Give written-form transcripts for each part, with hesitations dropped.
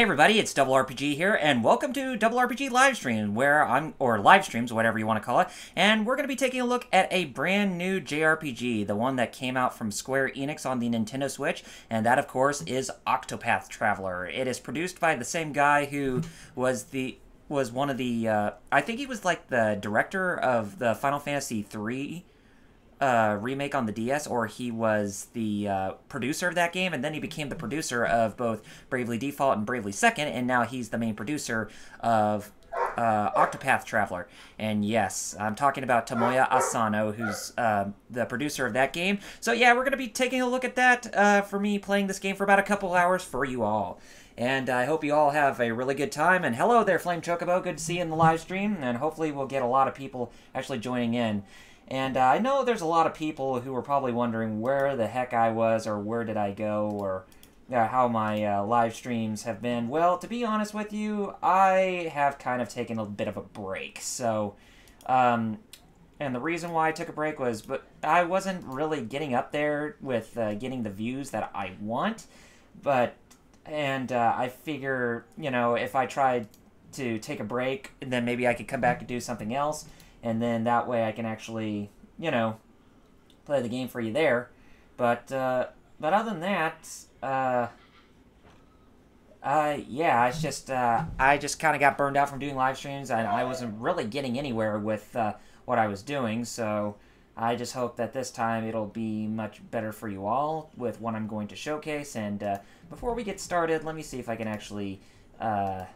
Hey everybody, it's Double RPG here, and welcome to Double RPG Livestream, or live streams, whatever you want to call it, and we're going to be taking a look at a brand new JRPG, the one that came out from Square Enix on the Nintendo Switch, and that, of course, is Octopath Traveler. It is produced by the same guy who was one of the, I think he was like the director of the Final Fantasy III remake on the DS, or he was the producer of that game, and then he became the producer of both Bravely Default and Bravely Second, and now he's the main producer of Octopath Traveler. And yes, I'm talking about Tomoya Asano, who's the producer of that game. So yeah, we're going to be taking a look at that for me playing this game for about a couple hours for you all. And I hope you all have a really good time. And hello there, Flame Chocobo. Good to see you in the live stream. And hopefully we'll get a lot of people actually joining in. And I know there's a lot of people who were probably wondering where the heck I was, or where did I go, or how my live streams have been. Well, to be honest with you, I have kind of taken a bit of a break. So, and the reason why I took a break was, I wasn't really getting up there with getting the views that I want. And I figure, you know, if I tried to take a break, then maybe I could come back and do something else. And then that way I can actually, you know, play the game for you there. But other than that, yeah, it's just, I just kind of got burned out from doing live streams, and I wasn't really getting anywhere with what I was doing. So I just hope that this time it'll be much better for you all with what I'm going to showcase. And before we get started, let me see if I can actually, get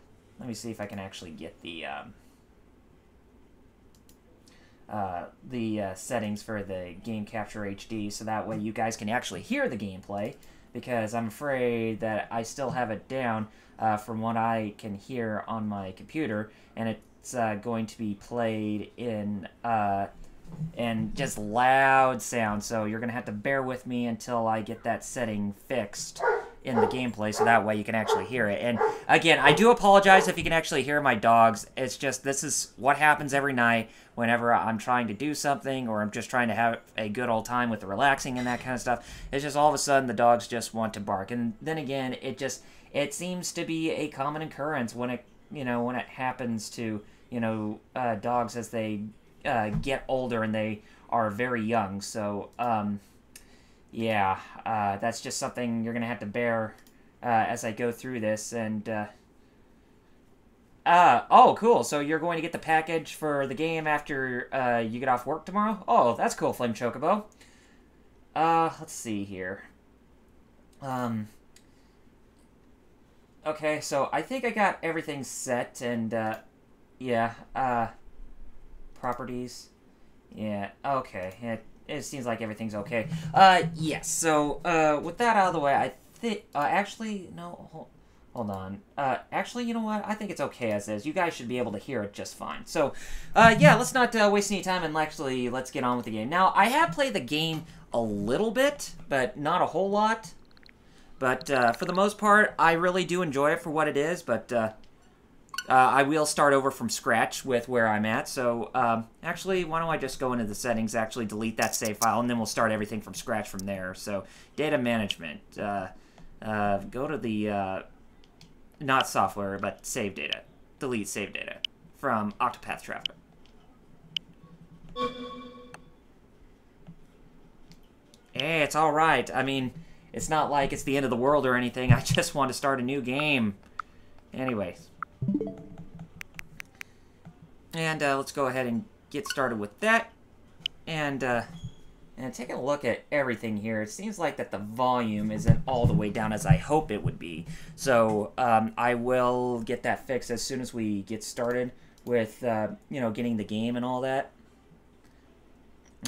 the settings for the Game Capture HD, so that way you guys can actually hear the gameplay, because I'm afraid that I still have it down from what I can hear on my computer, and it's going to be played in just loud sound, so you're going to have to bear with me until I get that setting fixed in the gameplay, so that way you can actually hear it. And again, I do apologize if you can actually hear my dogs. It's just, this is what happens every night whenever I'm trying to do something, or I'm just trying to have a good old time with the relaxing and that kind of stuff. It's just all of a sudden the dogs just want to bark. And then again, it seems to be a common occurrence when it happens to, dogs as they get older and they are very young. So, yeah, that's just something you're going to have to bear as I go through this. And, oh, cool. So you're going to get the package for the game after you get off work tomorrow? Oh, that's cool, Flame Chocobo. Let's see here. Okay, so I think I got everything set, and, yeah, properties. Yeah, okay, it seems like everything's okay. Yes, so, with that out of the way, I think, actually, no, hold on. Actually, you know what? I think it's okay as is. You guys should be able to hear it just fine. So, yeah, let's not waste any time, and actually, let's get on with the game. Now, I have played the game a little bit, but not a whole lot. But, for the most part, I really do enjoy it for what it is, but, I will start over from scratch with where I'm at. So, actually, why don't I just go into the settings, actually delete that save file, and then we'll start everything from scratch from there. So, data management. Go to the, not software, but save data. Delete save data from Octopath Traveler. Hey, it's alright. I mean, it's not like it's the end of the world or anything. I just want to start a new game. Anyways. And let's go ahead and get started with that. And taking a look at everything here, it seems like that the volume isn't all the way down as I hope it would be. So I will get that fixed as soon as we get started with, getting the game and all that.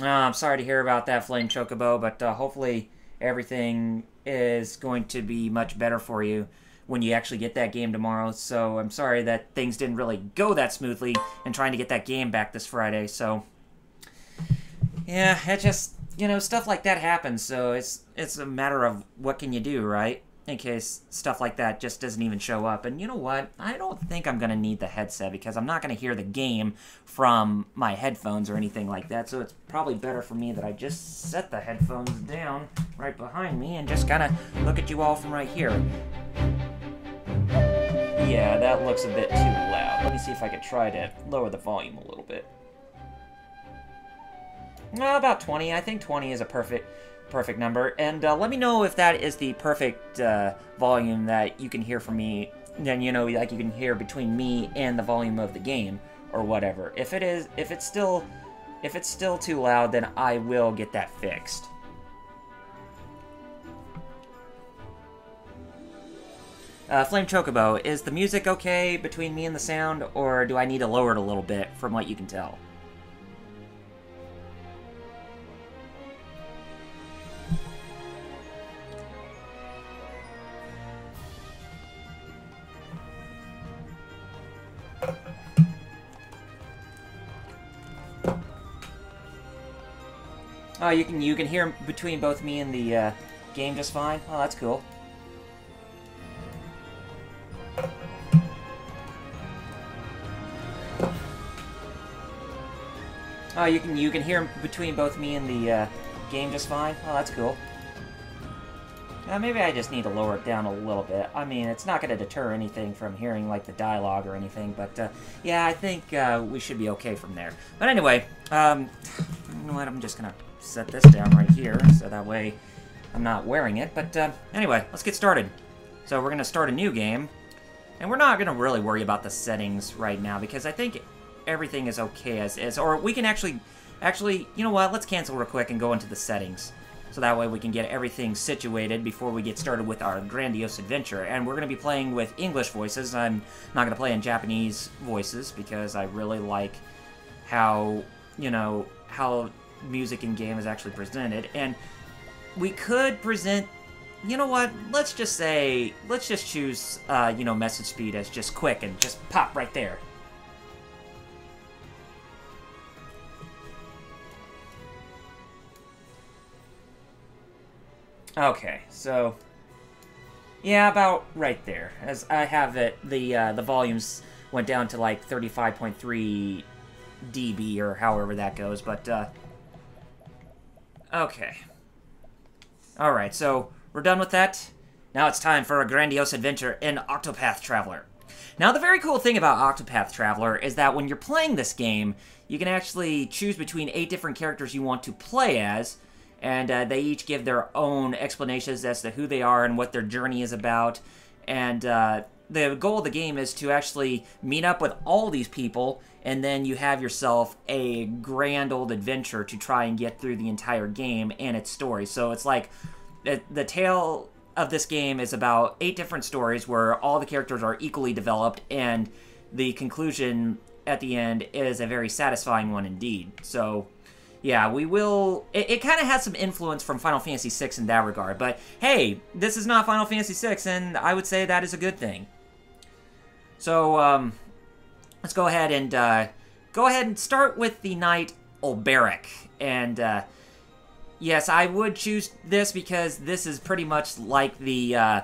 I'm sorry to hear about that, Flame Chocobo, but hopefully everything is going to be much better for you when you actually get that game tomorrow. So I'm sorry that things didn't really go that smoothly in trying to get that game back this Friday. So yeah, it just, stuff like that happens. So it's a matter of what can you do, right? In case stuff like that just doesn't even show up. And you know what? I don't think I'm going to need the headset, because I'm not going to hear the game from my headphones or anything like that. So it's probably better for me that I just set the headphones down right behind me and just kind of look at you all from right here. Yeah, that looks a bit too loud. Let me see if I can try to lower the volume a little bit. About 20. I think 20 is a perfect number. And let me know if that is the perfect volume that you can hear from me. Then, you know, like you can hear between me and the volume of the game or whatever. If it's still too loud, then I will get that fixed. Flame Chocobo, is the music okay between me and the sound, or do I need to lower it a little bit from what you can tell? Oh, you can hear between both me and the game just fine? Oh, that's cool. Oh, you can hear between both me and the game just fine? Oh, that's cool. Maybe I just need to lower it down a little bit. I mean, it's not going to deter anything from hearing, like, the dialogue or anything, but, yeah, I think we should be okay from there. But anyway, you know what, I'm just going to set this down right here, so that way I'm not wearing it. But, anyway, let's get started. So we're going to start a new game, and we're not going to really worry about the settings right now, because I think everything is okay as is. Or we can actually, you know what, let's cancel real quick and go into the settings. So that way we can get everything situated before we get started with our grandiose adventure. And we're going to be playing with English voices. I'm not going to play in Japanese voices because I really like how, you know, how music in game is actually presented. And we could present, you know what, let's just choose, you know, message speed as just quick and just pop right there. Okay, so yeah, about right there. As I have it, the volumes went down to like 35.3 dB or however that goes, but okay. All right, so we're done with that. Now it's time for a grandiose adventure in Octopath Traveler. Now, the very cool thing about Octopath Traveler is that when you're playing this game, you can actually choose between 8 different characters you want to play as. And they each give their own explanations as to who they are and what their journey is about. And the goal of the game is to actually meet up with all these people, and then you have yourself a grand old adventure to try and get through the entire game and its story. So it's like the tale of this game is about 8 different stories where all the characters are equally developed, and the conclusion at the end is a very satisfying one indeed. So yeah, we will. It kind of has some influence from Final Fantasy VI in that regard, but hey, this is not Final Fantasy VI, and I would say that is a good thing. So let's go ahead and start with the knight Olberic. And yes, I would choose this because this is pretty much like the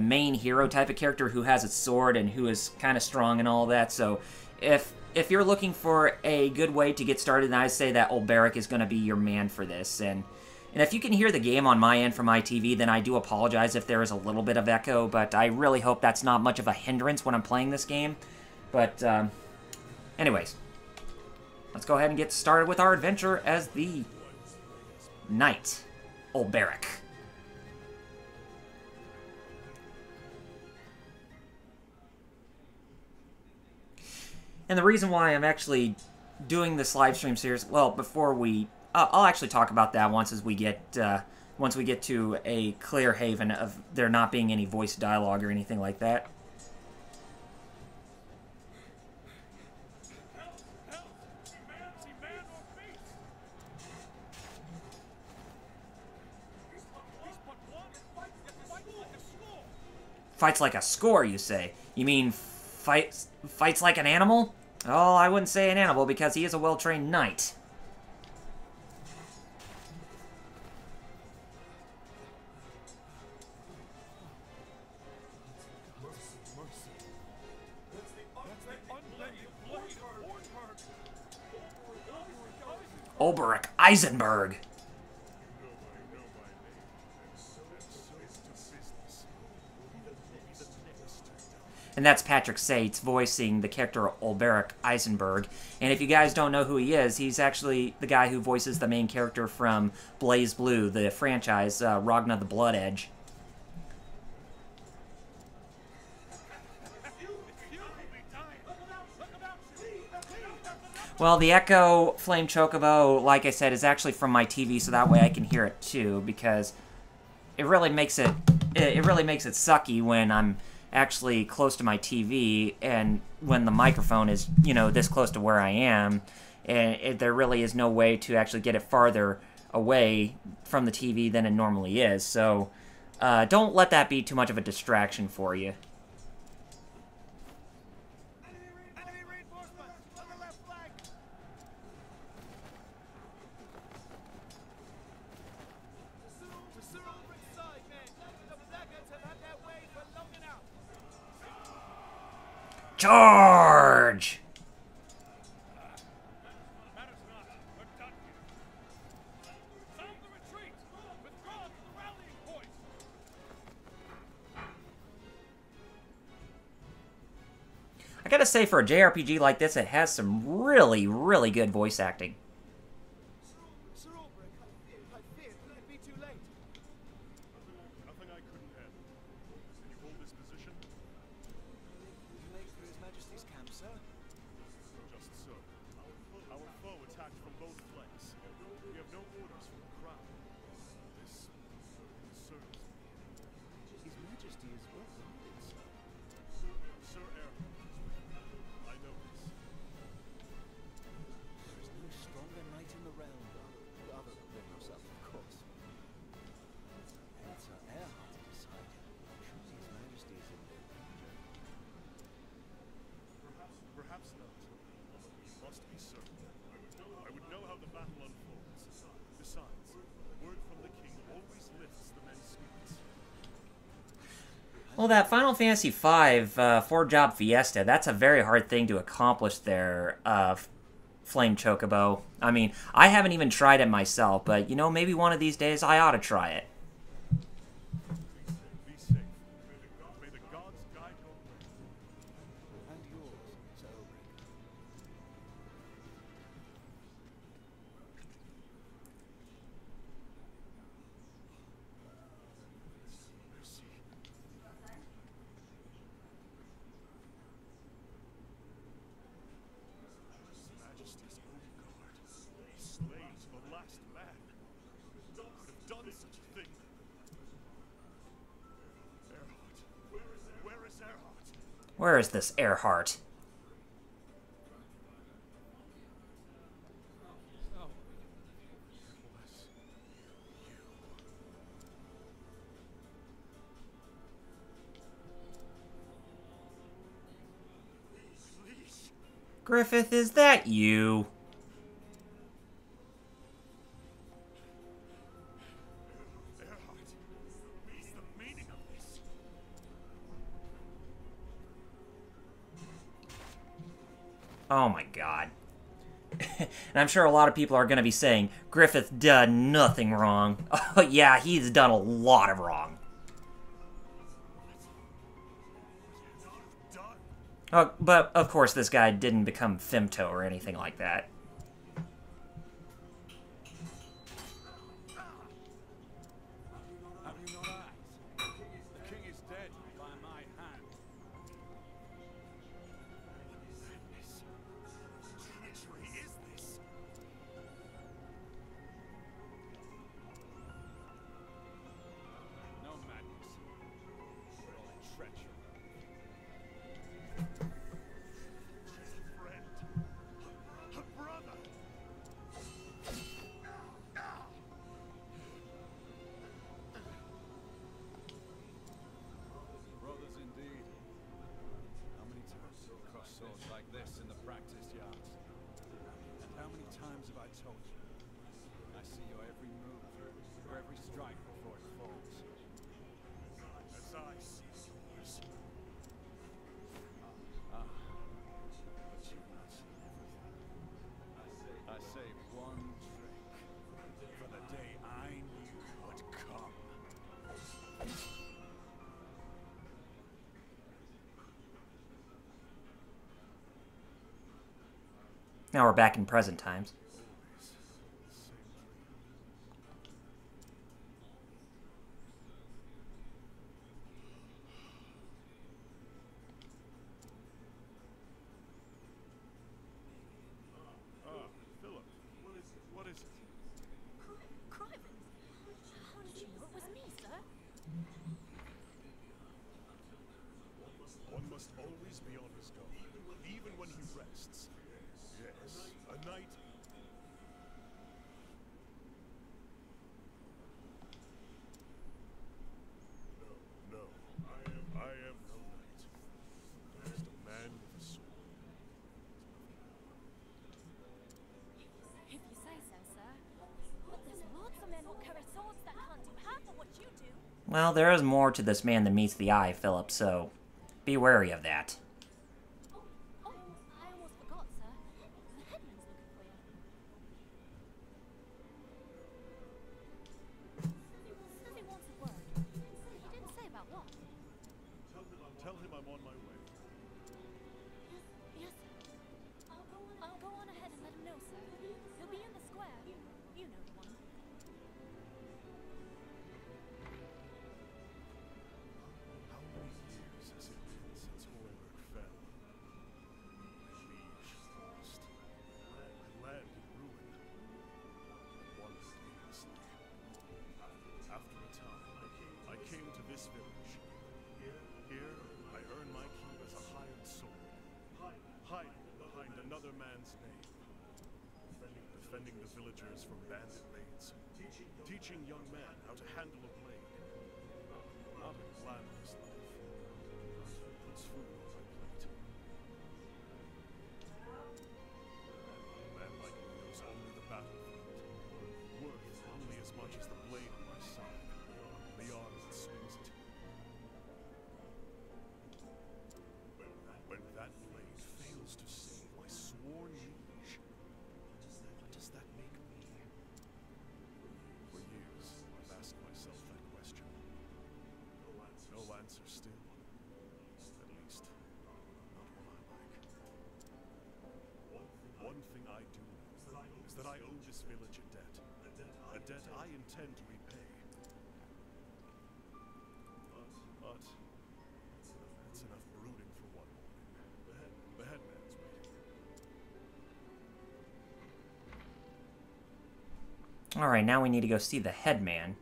main hero type of character who has a sword and who is kind of strong and all that. So if you're looking for a good way to get started, then I say that Olberic is going to be your man for this. And if you can hear the game on my end from my TV, then I do apologize if there is a little bit of echo, but I really hope that's not much of a hindrance when I'm playing this game. But anyways, let's go ahead and get started with our adventure as the knight Olberic. And the reason why I'm actually doing this live stream series, well, before we, I'll actually talk about that once we get to a clear haven of there not being any voice dialogue or anything like that. Fights like a score, you say? You mean fights like an animal? Oh, I wouldn't say an animal because he is a well-trained knight. Olberic Eisenberg. and that's Patrick Sates voicing the character Ulberich Eisenberg. And if you guys don't know who he is, he's actually the guy who voices the main character from Blaze Blue, the franchise, Ragnar the Blood Edge. Well, the Echo Flame Chocobo, like I said, is actually from my TV, so that way I can hear it too, because it really makes it sucky when I'm actually close to my TV and when the microphone is, you know, this close to where I am, and there really is no way to actually get it farther away from the TV than it normally is. So don't let that be too much of a distraction for you. Charge! I gotta say, for a JRPG like this, it has some really, really good voice acting. Well, that Final Fantasy V 4-job Fiesta, that's a very hard thing to accomplish there, Flame Chocobo. I mean, I haven't even tried it myself, but, you know, maybe one of these days I ought to try it. Where is this Earhart? Griffith, is that you? Oh my god. And I'm sure a lot of people are going to be saying, Griffith done nothing wrong. Oh yeah, he's done a lot of wrong. Oh, but of course this guy didn't become Femto or anything like that. Now we're back in present times. Philip, what is it? Crivens? How did you know it was me, sir? One must always be on his guard, even when he rests. Yes, a knight. No, I am no knight. Just a man with a sword. If you say so, sir. But there's lots of men who carry swords that can't do half of what you do. Well, there is more to this man than meets the eye, Philip, so be wary of that. Oh, I almost forgot, sir. The headman's looking for you. Says he wants a word. He didn't say about what. Tell him I'm on my way. Yes, sir. I'll go on ahead and let him know, sir. He'll be in the square. You know the one. How many years has it been since Hornburg fell? Liege lost. My land in ruin. Once aimlessly. After a time, I came to this village. Here, I earned my keep as a hired sword. Hiding behind another man's name. Defending the villagers from bandit raids. Teaching young men how to handle a blade. Not a glamorous life. Puts food on my plate. A man like me knows only the battlefield. Worth only as much as the blade on my side. The arm that swings it. When that blade fails to save my sworn liege, what does that make me? For years, I've asked myself that question. No answer still. At least, not one I like. One thing I do know is that I owe this village a debt. A debt I intend to repay. But that's enough brooding for one morning. The headman's waiting. Alright, now we need to go see the headman.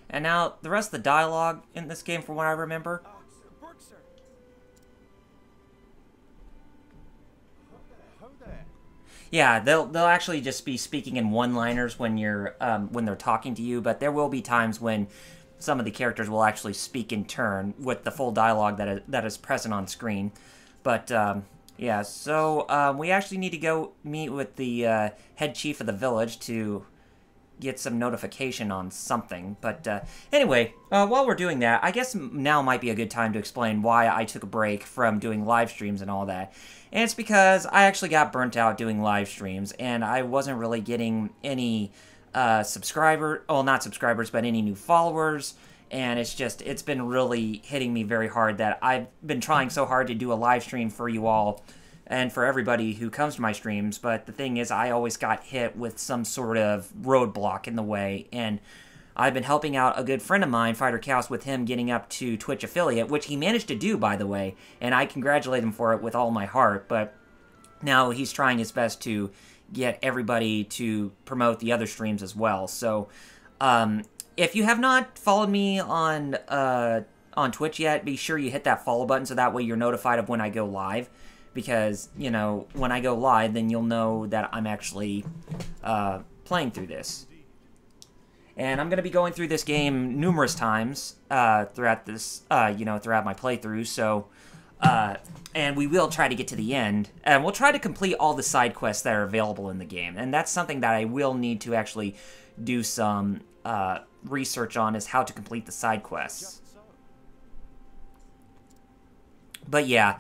And now, the rest of the dialogue in this game, from what I remember... Yeah, they'll actually just be speaking in one-liners when they're talking to you, but there will be times when some of the characters will actually speak in turn with the full dialogue that is present on screen. But yeah, so we actually need to go meet with the head chief of the village to get some notification on something. But anyway, while we're doing that, I guess now might be a good time to explain why I took a break from doing live streams and all that. And it's because I actually got burnt out doing live streams, and I wasn't really getting any not subscribers, but any new followers. And it's been really hitting me very hard that I've been trying so hard to do a live stream for you all and for everybody who comes to my streams, but the thing is, I always got hit with some sort of roadblock in the way, and I've been helping out a good friend of mine, Fighter Chaos, with him getting up to Twitch affiliate, which he managed to do, by the way, and I congratulate him for it with all my heart, but now he's trying his best to get everybody to promote the other streams as well. So, if you have not followed me on Twitch yet, be sure you hit that follow button so that way you're notified of when I go live. Because, you know, when I go live, then you'll know that I'm actually playing through this. And I'm going to be going through this game numerous times throughout this, throughout my playthrough. So, and we will try to get to the end. And we'll try to complete all the side quests that are available in the game. And that's something that I will need to actually do some research on, is how to complete the side quests. But yeah.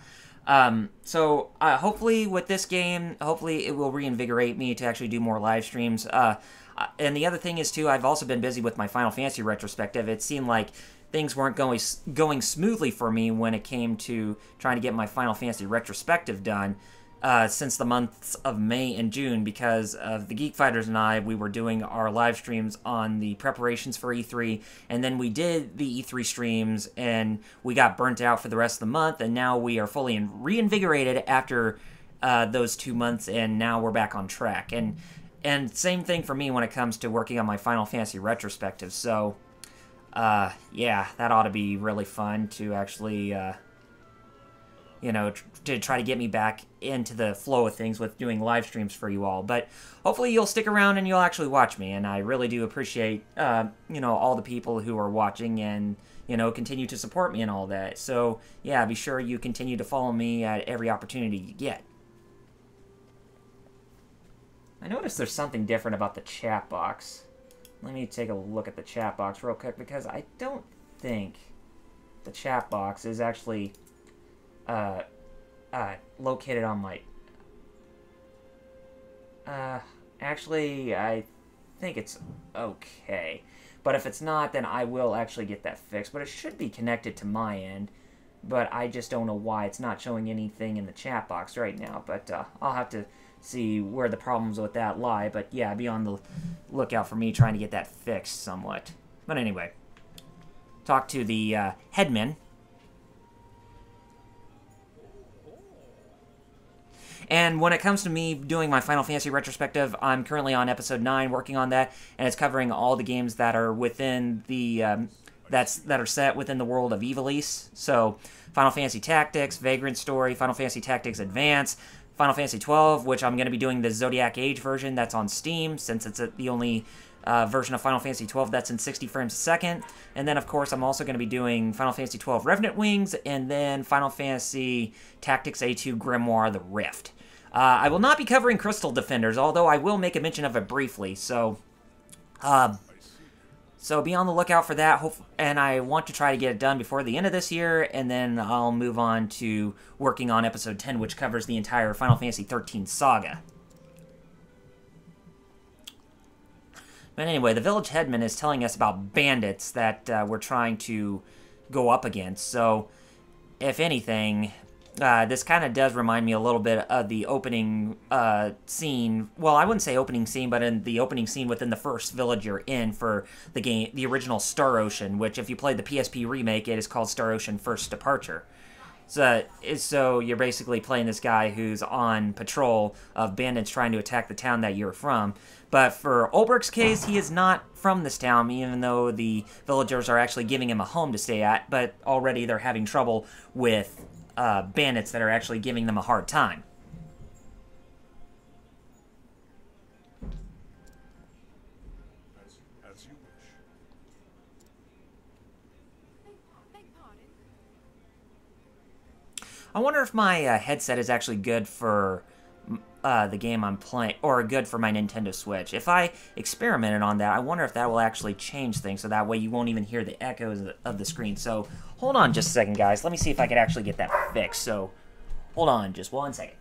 So hopefully with this game, hopefully it will reinvigorate me to actually do more live streams. And the other thing is, too, I've also been busy with my Final Fantasy retrospective. It seemed like things weren't going smoothly for me when it came to trying to get my Final Fantasy retrospective done, since the months of May and June because of the Geek Fighters and I. We were doing our live streams on the preparations for E3, and then we did the E3 streams, and we got burnt out for the rest of the month, and now we are fully reinvigorated after those 2 months, and now we're back on track. And same thing for me when it comes to working on my Final Fantasy retrospective. So, yeah, that ought to be really fun to actually... you know, to try to get me back into the flow of things with doing live streams for you all. But hopefully you'll stick around and you'll actually watch me. And I really do appreciate, you know, all the people who are watching and, you know, continue to support me and all that. So, yeah, be sure you continue to follow me at every opportunity you get. I noticed there's something different about the chat box. Let me take a look at the chat box real quick because I don't think the chat box is actually... located on my... actually, I think it's okay. But if it's not, then I will actually get that fixed. But it should be connected to my end. But I just don't know why it's not showing anything in the chat box right now. But I'll have to see where the problems with that lie. But yeah, be on the lookout for me trying to get that fixed somewhat. But anyway, talk to the headman. And when it comes to me doing my Final Fantasy retrospective, I'm currently on episode 9, working on that, and it's covering all the games that are within the that are set within the world of Ivalice. So, Final Fantasy Tactics, Vagrant Story, Final Fantasy Tactics Advance, Final Fantasy 12, which I'm going to be doing the Zodiac Age version that's on Steam, since it's the only version of Final Fantasy 12 that's in 60 frames a second. And then, of course, I'm also going to be doing Final Fantasy 12 Revenant Wings, and then Final Fantasy Tactics A2 Grimoire The Rift. I will not be covering Crystal Defenders, although I will make a mention of it briefly, so be on the lookout for that, and I want to try to get it done before the end of this year, and then I'll move on to working on Episode 10, which covers the entire Final Fantasy 13 saga. But anyway, the village headman is telling us about bandits that we're trying to go up against, so if anything... this kind of does remind me a little bit of the opening scene. Well, I wouldn't say opening scene, but in the opening scene within the first village you're in for the game, the original Star Ocean, which if you played the PSP remake, it is called Star Ocean First Departure. So you're basically playing this guy who's on patrol of bandits trying to attack the town that you're from. But for Ulbricht's case, he is not from this town, even though the villagers are actually giving him a home to stay at, but already they're having trouble with... bandits that are actually giving them a hard time. As you wish. Beg pardon? I wonder if my headset is actually good for the game I'm playing, or good for my Nintendo Switch. If I experimented on that, I wonder if that will actually change things, so that way you won't even hear the echoes of the screen. So, hold on just a second, guys. Let me see if I can actually get that fixed. So, hold on just 1 second.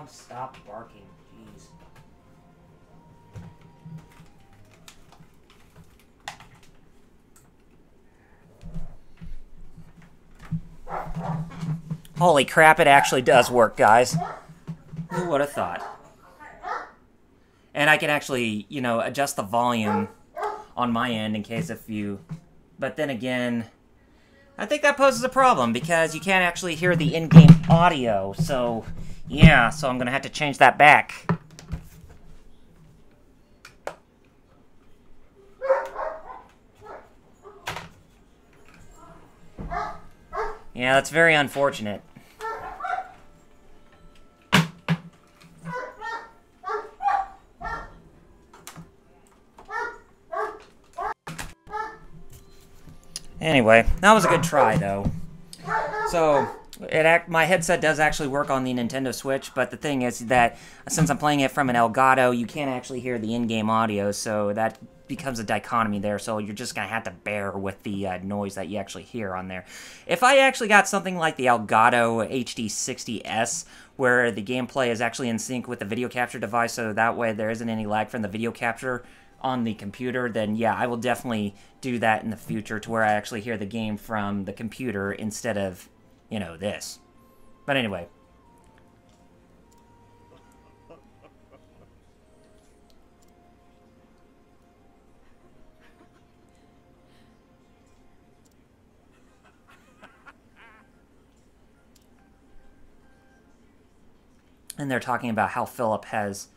Stop barking, jeez. Holy crap, it actually does work, guys. Who would have thought? And I can actually, you know, adjust the volume on my end in case if you... But then again, I think that poses a problem because you can't actually hear the in-game audio, so... Yeah, so I'm gonna have to change that back. Yeah, that's very unfortunate. Anyway, that was a good try, though. So, my headset does actually work on the Nintendo Switch, but the thing is that since I'm playing it from an Elgato, you can't actually hear the in-game audio, so that becomes a dichotomy there, so you're just going to have to bear with the noise that you actually hear on there. If I actually got something like the Elgato HD60S, where the gameplay is actually in sync with the video capture device, so that way there isn't any lag from the video capture on the computer, then yeah, I will definitely do that in the future to where I actually hear the game from the computer instead of, you know, this. But anyway. And they're talking about how Philip has,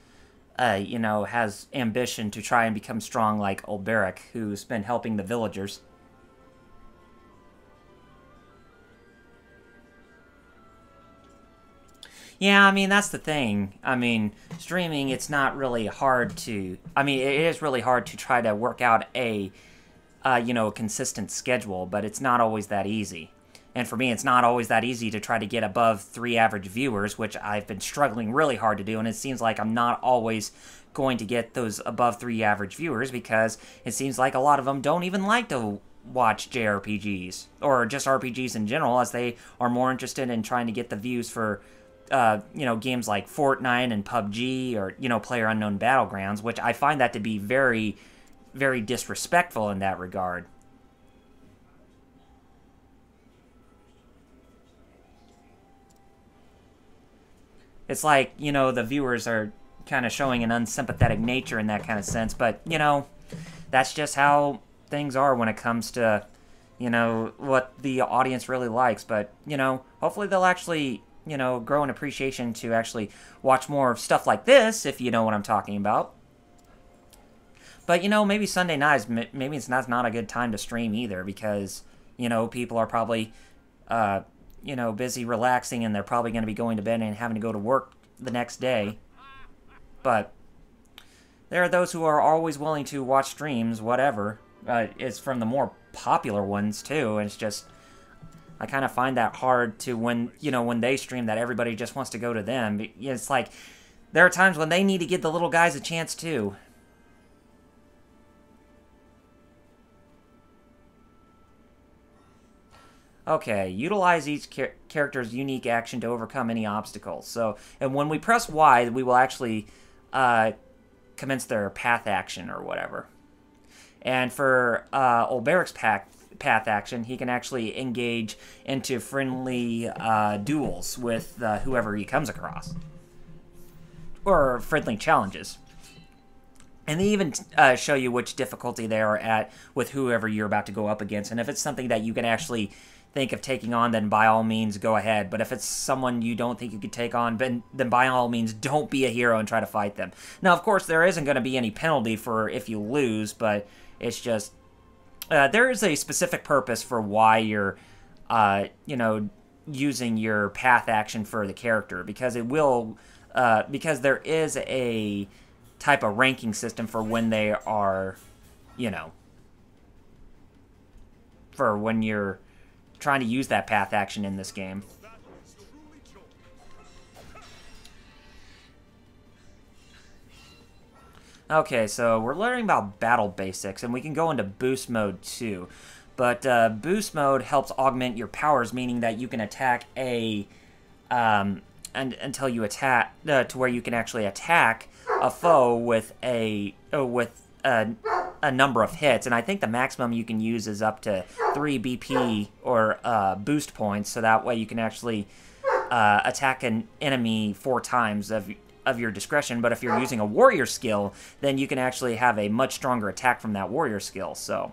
you know, has ambition to try and become strong like Ulberic, who's been helping the villagers. Yeah, I mean, that's the thing. I mean, streaming, it's not really hard to... I mean, it is really hard to try to work out a, you know, consistent schedule, but it's not always that easy. And for me, it's not always that easy to try to get above 3 average viewers, which I've been struggling really hard to do, and it seems like I'm not always going to get those above 3 average viewers because it seems like a lot of them don't even like to watch JRPGs, or just RPGs in general, as they are more interested in trying to get the views for, you know, games like Fortnite and PUBG, or, you know, PlayerUnknown Battlegrounds, which I find that to be very, very disrespectful in that regard. It's like, you know, the viewers are kind of showing an unsympathetic nature in that kind of sense, but, you know, that's just how things are when it comes to, you know, what the audience really likes. But, you know, hopefully they'll actually, you know, grow an appreciation to actually watch more stuff like this, if you know what I'm talking about. But, you know, maybe Sunday nights, maybe it's not a good time to stream either, because, you know, people are probably, you know, busy relaxing, and they're probably going to be going to bed and having to go to work the next day. But there are those who are always willing to watch streams, whatever. It's from the more popular ones, too. And it's just, I kind of find that hard to, when, you know, when they stream, that everybody just wants to go to them. It's like, there are times when they need to give the little guys a chance, too. Okay, utilize each character's unique action to overcome any obstacles. So, and when we press Y, we will actually commence their path action or whatever. And for Ulberic's path action, he can actually engage into friendly duels with whoever he comes across. Or friendly challenges. And they even show you which difficulty they are at with whoever you're about to go up against. And if it's something that you can actually think of taking on, then by all means go ahead. But if it's someone you don't think you could take on, then by all means don't be a hero and try to fight them. Now, of course, there isn't going to be any penalty for if you lose, but it's just there is a specific purpose for why you're, you know, using your path action for the character, because it will, because there is a type of ranking system for when they are, you know, for when you're trying to use that path action in this game. Okay, so we're learning about battle basics, and we can go into boost mode too. But boost mode helps augment your powers, meaning that you can attack until you attack to where you can actually attack a foe with a number of hits, and I think the maximum you can use is up to 3 BP or boost points, so that way you can actually attack an enemy 4 times of your discretion. But if you're using a warrior skill, then you can actually have a much stronger attack from that warrior skill. So,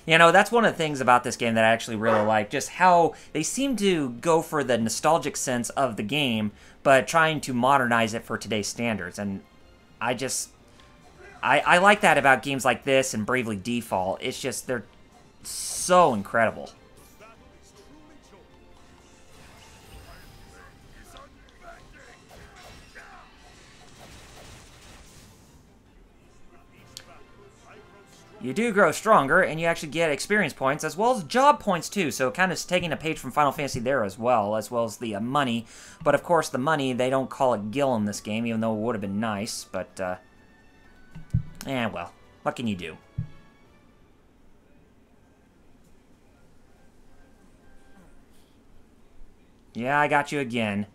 you know, that's one of the things about this game that I actually really like, just how they seem to go for the nostalgic sense of the game, but trying to modernize it for today's standards. And I like that about games like this and Bravely Default. It's just, they're so incredible. you do grow stronger, and you actually get experience points, as well as job points, too. So kind of taking a page from Final Fantasy there as well as the money. But, of course, the money, they don't call it gil in this game, even though it would have been nice. But, well, what can you do? Yeah, I got you again.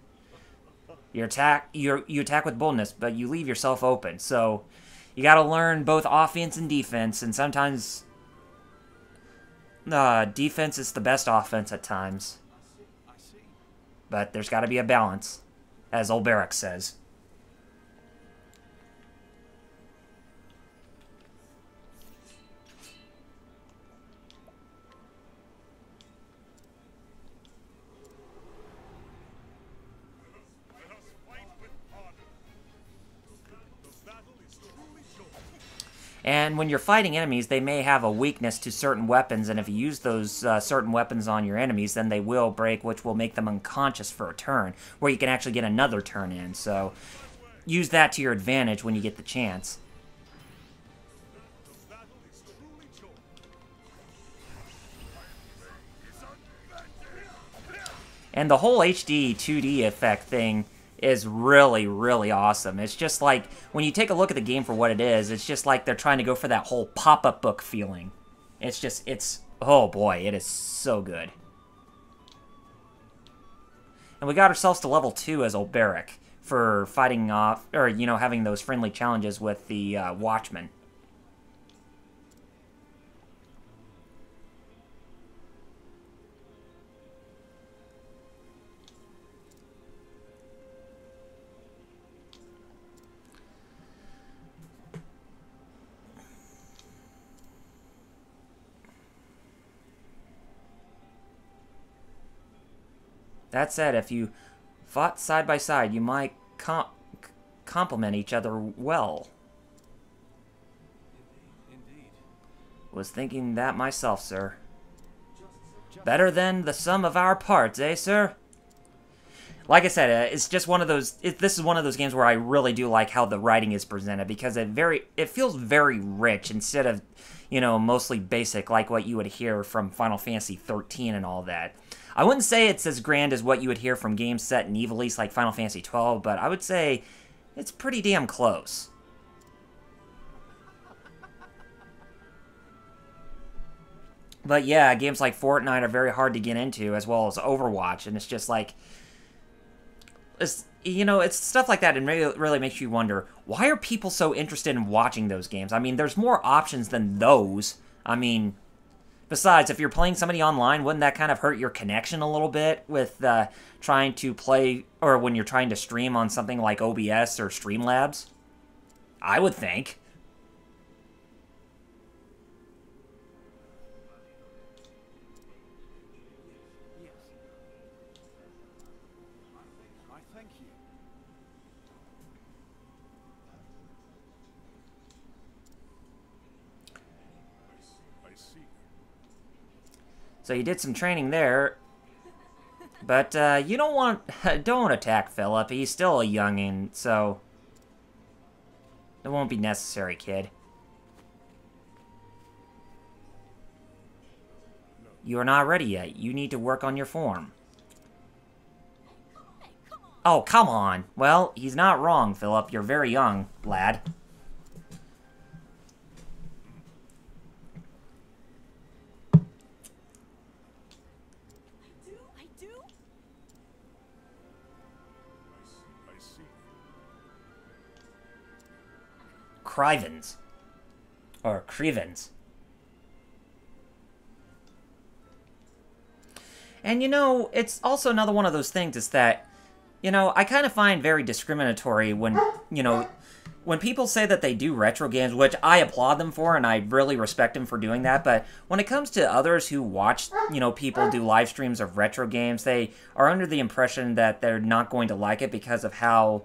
You attack with boldness, but you leave yourself open. So you got to learn both offense and defense, and sometimes defense is the best offense at times. But there's got to be a balance, as old Barrack says. And when you're fighting enemies, they may have a weakness to certain weapons, and if you use those certain weapons on your enemies, then they will break, which will make them unconscious for a turn, where you can actually get another turn in. So use that to your advantage when you get the chance. And the whole HD 2D effect thing is really, really awesome. It's just like, when you take a look at the game for what it is, it's just like they're trying to go for that whole pop-up book feeling. Oh boy, it is so good. And we got ourselves to level 2 as old Barrack for fighting off, or, having those friendly challenges with the Watchmen. That said, if you fought side by side, you might complement each other well. Indeed. Was thinking that myself, sir. Better than the sum of our parts, eh, sir? Like I said, it's just one of those. This is one of those games where I really do like how the writing is presented, because it feels very rich instead of, mostly basic like what you would hear from Final Fantasy 13 and all that. I wouldn't say it's as grand as what you would hear from games set in Evil East like Final Fantasy 12, but I would say it's pretty damn close. But yeah, games like Fortnite are very hard to get into, as well as Overwatch, and it's just like, it's stuff like that, and really makes you wonder, why are people so interested in watching those games? I mean, there's more options than those. I mean, besides, if you're playing somebody online, wouldn't that kind of hurt your connection a little bit with trying to play, or when you're trying to stream on something like OBS or Streamlabs? I would think. Yes. I thank you. I see. So you did some training there, but you don't attack Philip. He's still a youngin', so it won't be necessary, kid. You are not ready yet. You need to work on your form. Oh, come on. Well, he's not wrong, Philip. You're very young, lad. I do? I see. Crivens. Or Crevens. And it's also another one of those things is that, I kind of find very discriminatory when, when people say that they do retro games, which I applaud them for, and I really respect them for doing that, but when it comes to others who watch, people do live streams of retro games, they are under the impression that they're not going to like it because of how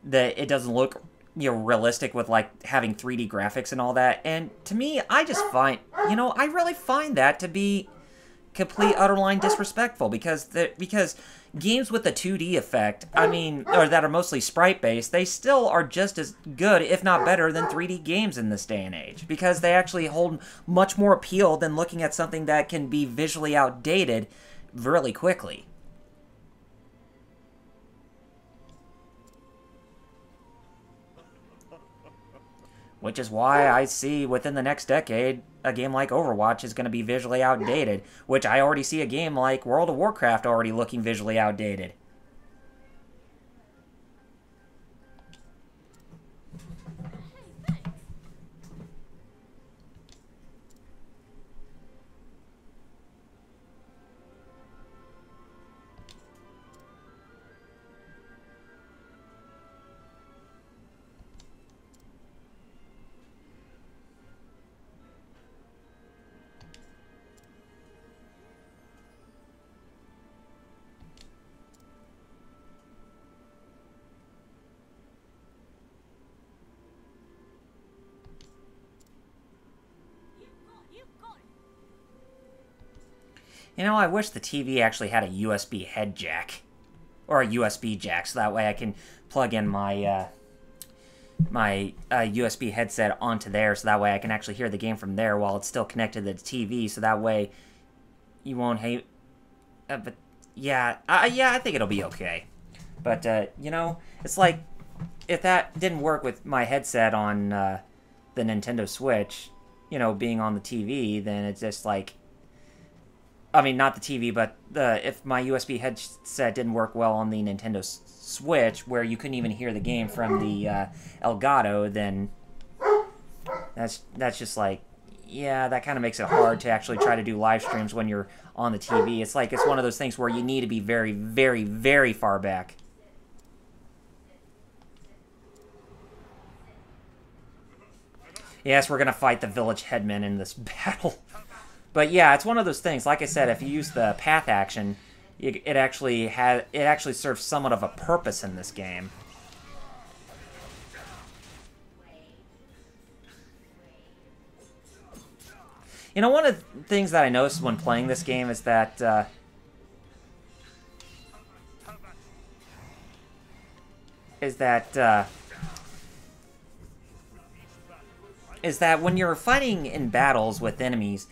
it doesn't look, realistic with, like, having 3D graphics and all that. And to me, I just find, I really find that to be complete utter line disrespectful, because games with the 2D effect, I mean, or that are mostly sprite-based, they still are just as good, if not better, than 3D games in this day and age. Because they actually hold much more appeal than looking at something that can be visually outdated really quickly. Which is why I see within the next decade, a game like Overwatch is going to be visually outdated. Which I already see a game like World of Warcraft already looking visually outdated. You know, I wish the TV actually had a USB head jack. Or a USB jack, so that way I can plug in my USB headset onto there, so that way I can actually hear the game from there while it's still connected to the TV, so that way you won't hate... but, yeah, I think it'll be okay. But, you know, it's like, if that didn't work with my headset on the Nintendo Switch, you know, being on the TV, then it's just like... I mean, not the TV, but if my USB headset didn't work well on the Nintendo Switch, where you couldn't even hear the game from the Elgato, then that's just like, yeah, that kind of makes it hard to actually try to do live streams when you're on the TV. It's like, it's one of those things where you need to be very, very, very far back. Yes, we're going to fight the village headmen in this battle. But yeah, it's one of those things. Like I said, if you use the path action, it actually serves somewhat of a purpose in this game. You know, one of the things that I noticed when playing this game is that when you're fighting in battles with enemies,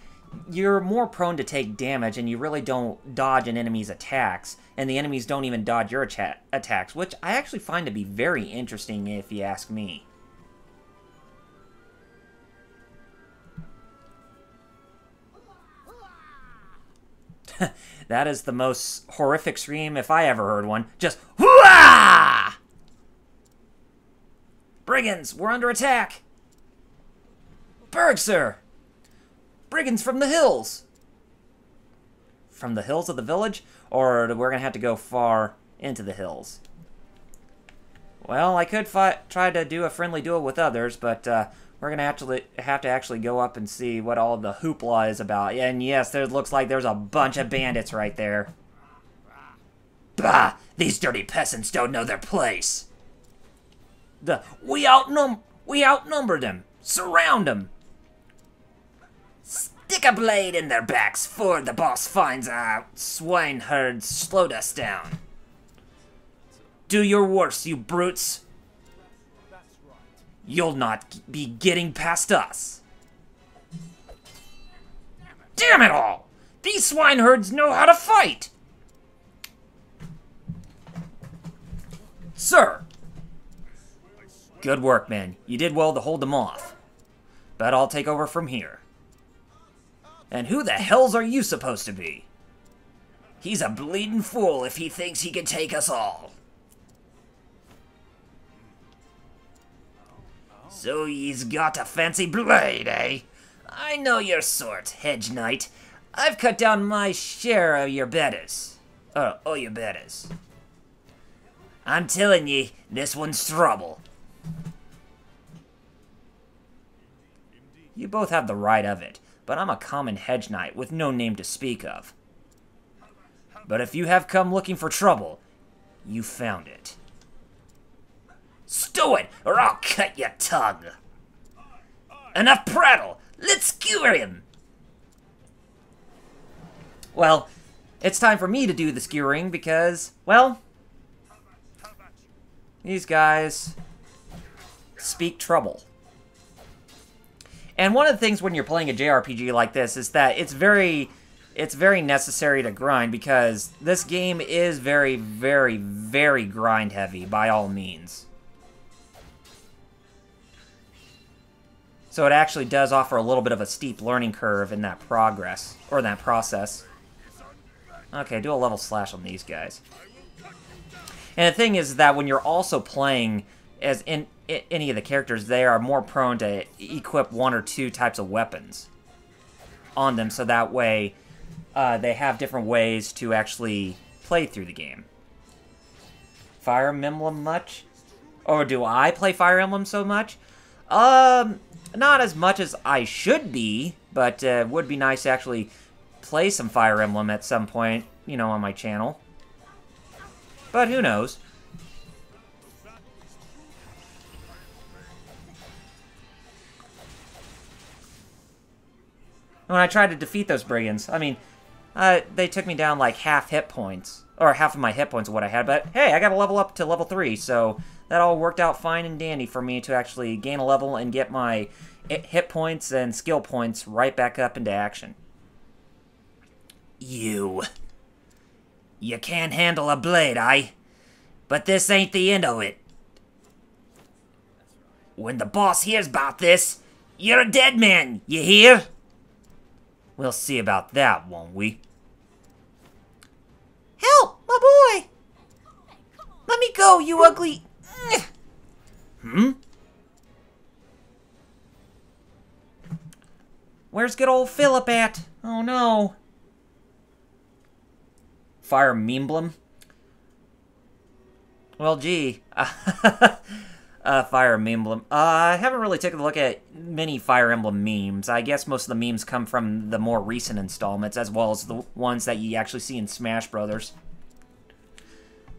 you're more prone to take damage, and you really don't dodge an enemy's attacks, and the enemies don't even dodge your attacks, which I actually find to be very interesting if you ask me. That is the most horrific scream if I ever heard one. Just whoo-ah! Brigands, we're under attack! Berg, sir! Brigands from the hills! From the hills of the village? Or we're going to have to go far into the hills? Well, I could try to do a friendly duel with others, but we're going to have to actually go up and see what all the hoopla is about. And yes, there looks like there's a bunch of bandits right there. Bah! These dirty peasants don't know their place! We outnumber them! Surround them! Stick a blade in their backs before the boss finds out swineherds slowed us down. Do your worst, you brutes. You'll not be getting past us. Damn it all! These swineherds know how to fight! Sir! Good work, men. You did well to hold them off. But I'll take over from here. And who the hells are you supposed to be? He's a bleeding fool if he thinks he can take us all. So he's got a fancy blade, eh? I know your sort, Hedge Knight. I've cut down my share of your betters. Oh, your betters. I'm telling ye, this one's trouble. You both have the right of it, but I'm a common hedge knight with no name to speak of. But if you have come looking for trouble, you found it. Stow it, or I'll cut your tongue. Enough prattle! Let's skewer him! Well, it's time for me to do the skewering because, well, these guys speak trouble. And one of the things when you're playing a JRPG like this is that it's very necessary to grind because this game is very, very, very grind heavy by all means. So it actually does offer a little bit of a steep learning curve in that progress, or that process. Okay, do a level slash on these guys. And the thing is that when you're also playing as in any of the characters, they are more prone to equip one or two types of weapons on them, so that way they have different ways to actually play through the game. Fire Emblem much? Or do I play Fire Emblem so much? Not as much as I should be, but it would be nice to actually play some Fire Emblem at some point, you know, on my channel. But who knows? When I tried to defeat those brigands, I mean, they took me down like half hit points, or half of my hit points of what I had, but hey, I got to level up to level 3, so that all worked out fine and dandy for me to actually gain a level and get my hit points and skill points right back up into action. You can't handle a blade, but this ain't the end of it. When the boss hears about this, you're a dead man, you hear? We'll see about that, won't we? Help, my boy! Let me go, you ugly... Hmm? Where's good old Philip at? Oh no. Fire Emblem? Well, gee. Fire Emblem. I haven't really taken a look at many Fire Emblem memes. I guess most of the memes come from the more recent installments, as well as the ones that you actually see in Smash Brothers.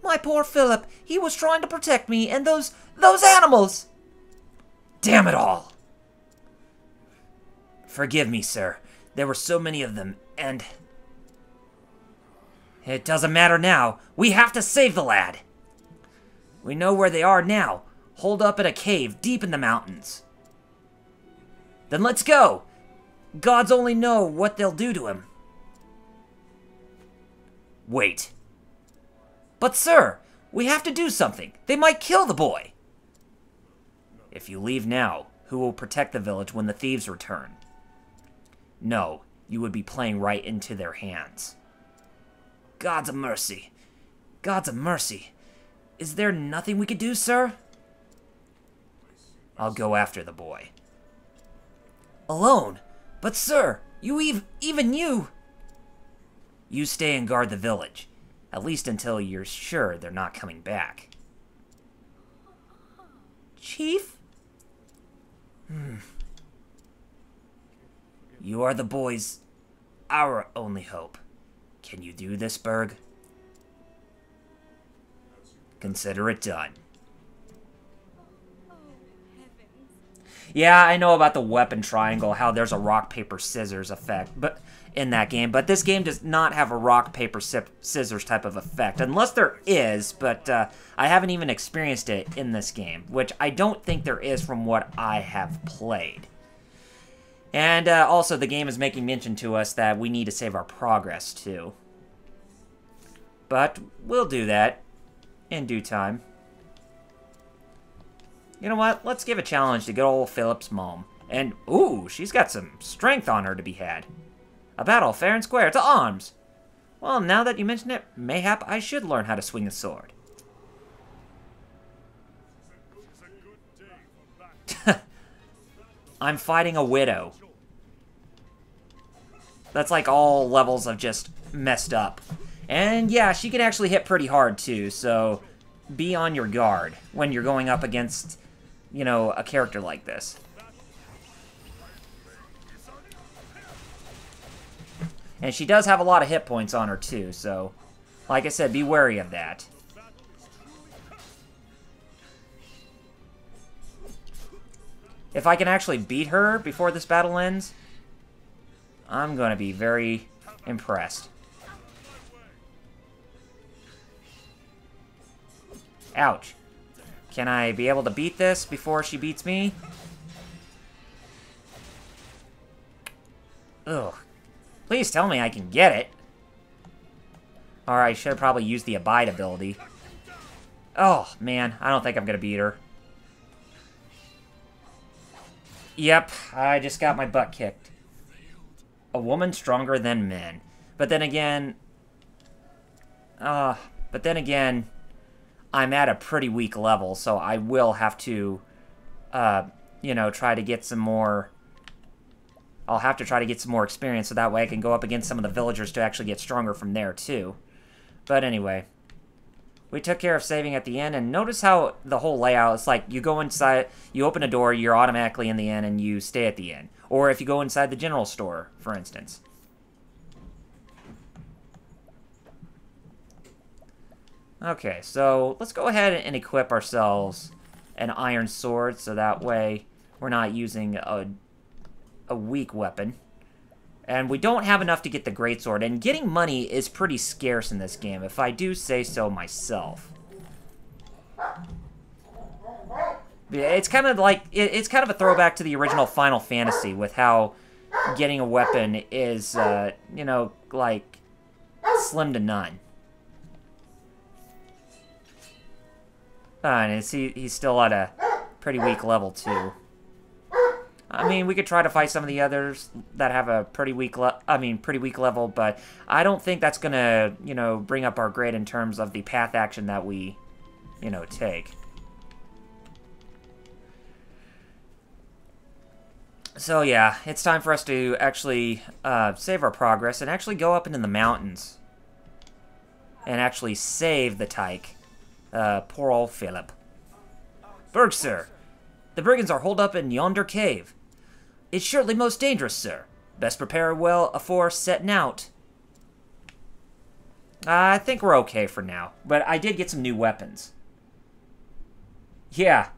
My poor Philip. He was trying to protect me, and those animals! Damn it all! Forgive me, sir. There were so many of them, and... It doesn't matter now. We have to save the lad. We know where they are now. Holed up in a cave deep in the mountains. Then let's go. Gods only know what they'll do to him. Wait. But sir, we have to do something. They might kill the boy. If you leave now, who will protect the village when the thieves return? No, you would be playing right into their hands. Gods of mercy. Gods of mercy. Is there nothing we could do, sir? I'll go after the boy. Alone? But sir, even you... You stay and guard the village. At least until you're sure they're not coming back. Chief? You are the boys, our only hope. Can you do this, Berg? Consider it done. Yeah, I know about the weapon triangle, how there's a rock, paper, scissors effect in that game, but this game does not have a rock, paper, scissors type of effect, unless there is, but I haven't even experienced it in this game, which I don't think there is from what I have played. And also, the game is making mention to us that we need to save our progress, too. But we'll do that in due time. You know what? Let's give a challenge to good old Philip's mom. And, ooh, she's got some strength on her to be had. A battle fair and square to arms. Well, now that you mention it, mayhap I should learn how to swing a sword. I'm fighting a widow. That's like all levels of just messed up. And yeah, she can actually hit pretty hard too, so be on your guard when you're going up against, you know, a character like this. And she does have a lot of hit points on her too, so like I said, be wary of that. If I can actually beat her before this battle ends, I'm going to be very impressed. Ouch. Can I be able to beat this before she beats me? Ugh. Please tell me I can get it. Or I should have probably used the Abide ability. Oh, man. I don't think I'm going to beat her. Yep. I just got my butt kicked. A woman stronger than men. But then again... I'm at a pretty weak level, so I will have to, you know, try to get some more... I'll have to try to get some more experience, so that way I can go up against some of the villagers to actually get stronger from there, too. But anyway, we took care of saving at the inn, and notice how the whole layout is like, you go inside, you open a door, you're automatically in the inn, and you stay at the inn. Or if you go inside the general store, for instance. Okay, so let's go ahead and equip ourselves an iron sword, so that way we're not using a weak weapon. And we don't have enough to get the greatsword, and getting money is pretty scarce in this game, if I do say so myself. It's kind of like, it's kind of a throwback to the original Final Fantasy, with how getting a weapon is, you know, like, slim to none. And he's still at a pretty weak level, too. I mean, we could try to fight some of the others that have a pretty weak level, but I don't think that's gonna, you know, bring up our grade in terms of the path action that we, you know, take. So yeah, it's time for us to actually save our progress and actually go up into the mountains and actually save the Tyke. Poor old Philip. Berg, sir. The brigands are holed up in yonder cave. It's surely most dangerous, sir. Best prepare well afore setting out. I think we're okay for now, but I did get some new weapons. Yeah,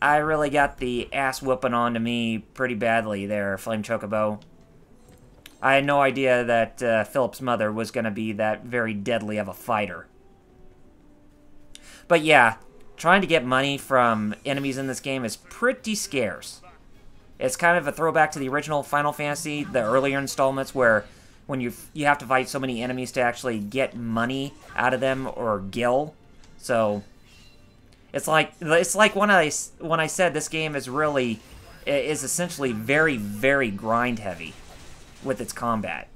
I really got the ass whooping onto me pretty badly there, Flame Chocobo. I had no idea that Philip's mother was going to be that very deadly of a fighter. But yeah, trying to get money from enemies in this game is pretty scarce. It's kind of a throwback to the original Final Fantasy, the earlier installments, where when you have to fight so many enemies to actually get money out of them or gil. So it's like when I said this game is essentially very, very grind heavy with its combat.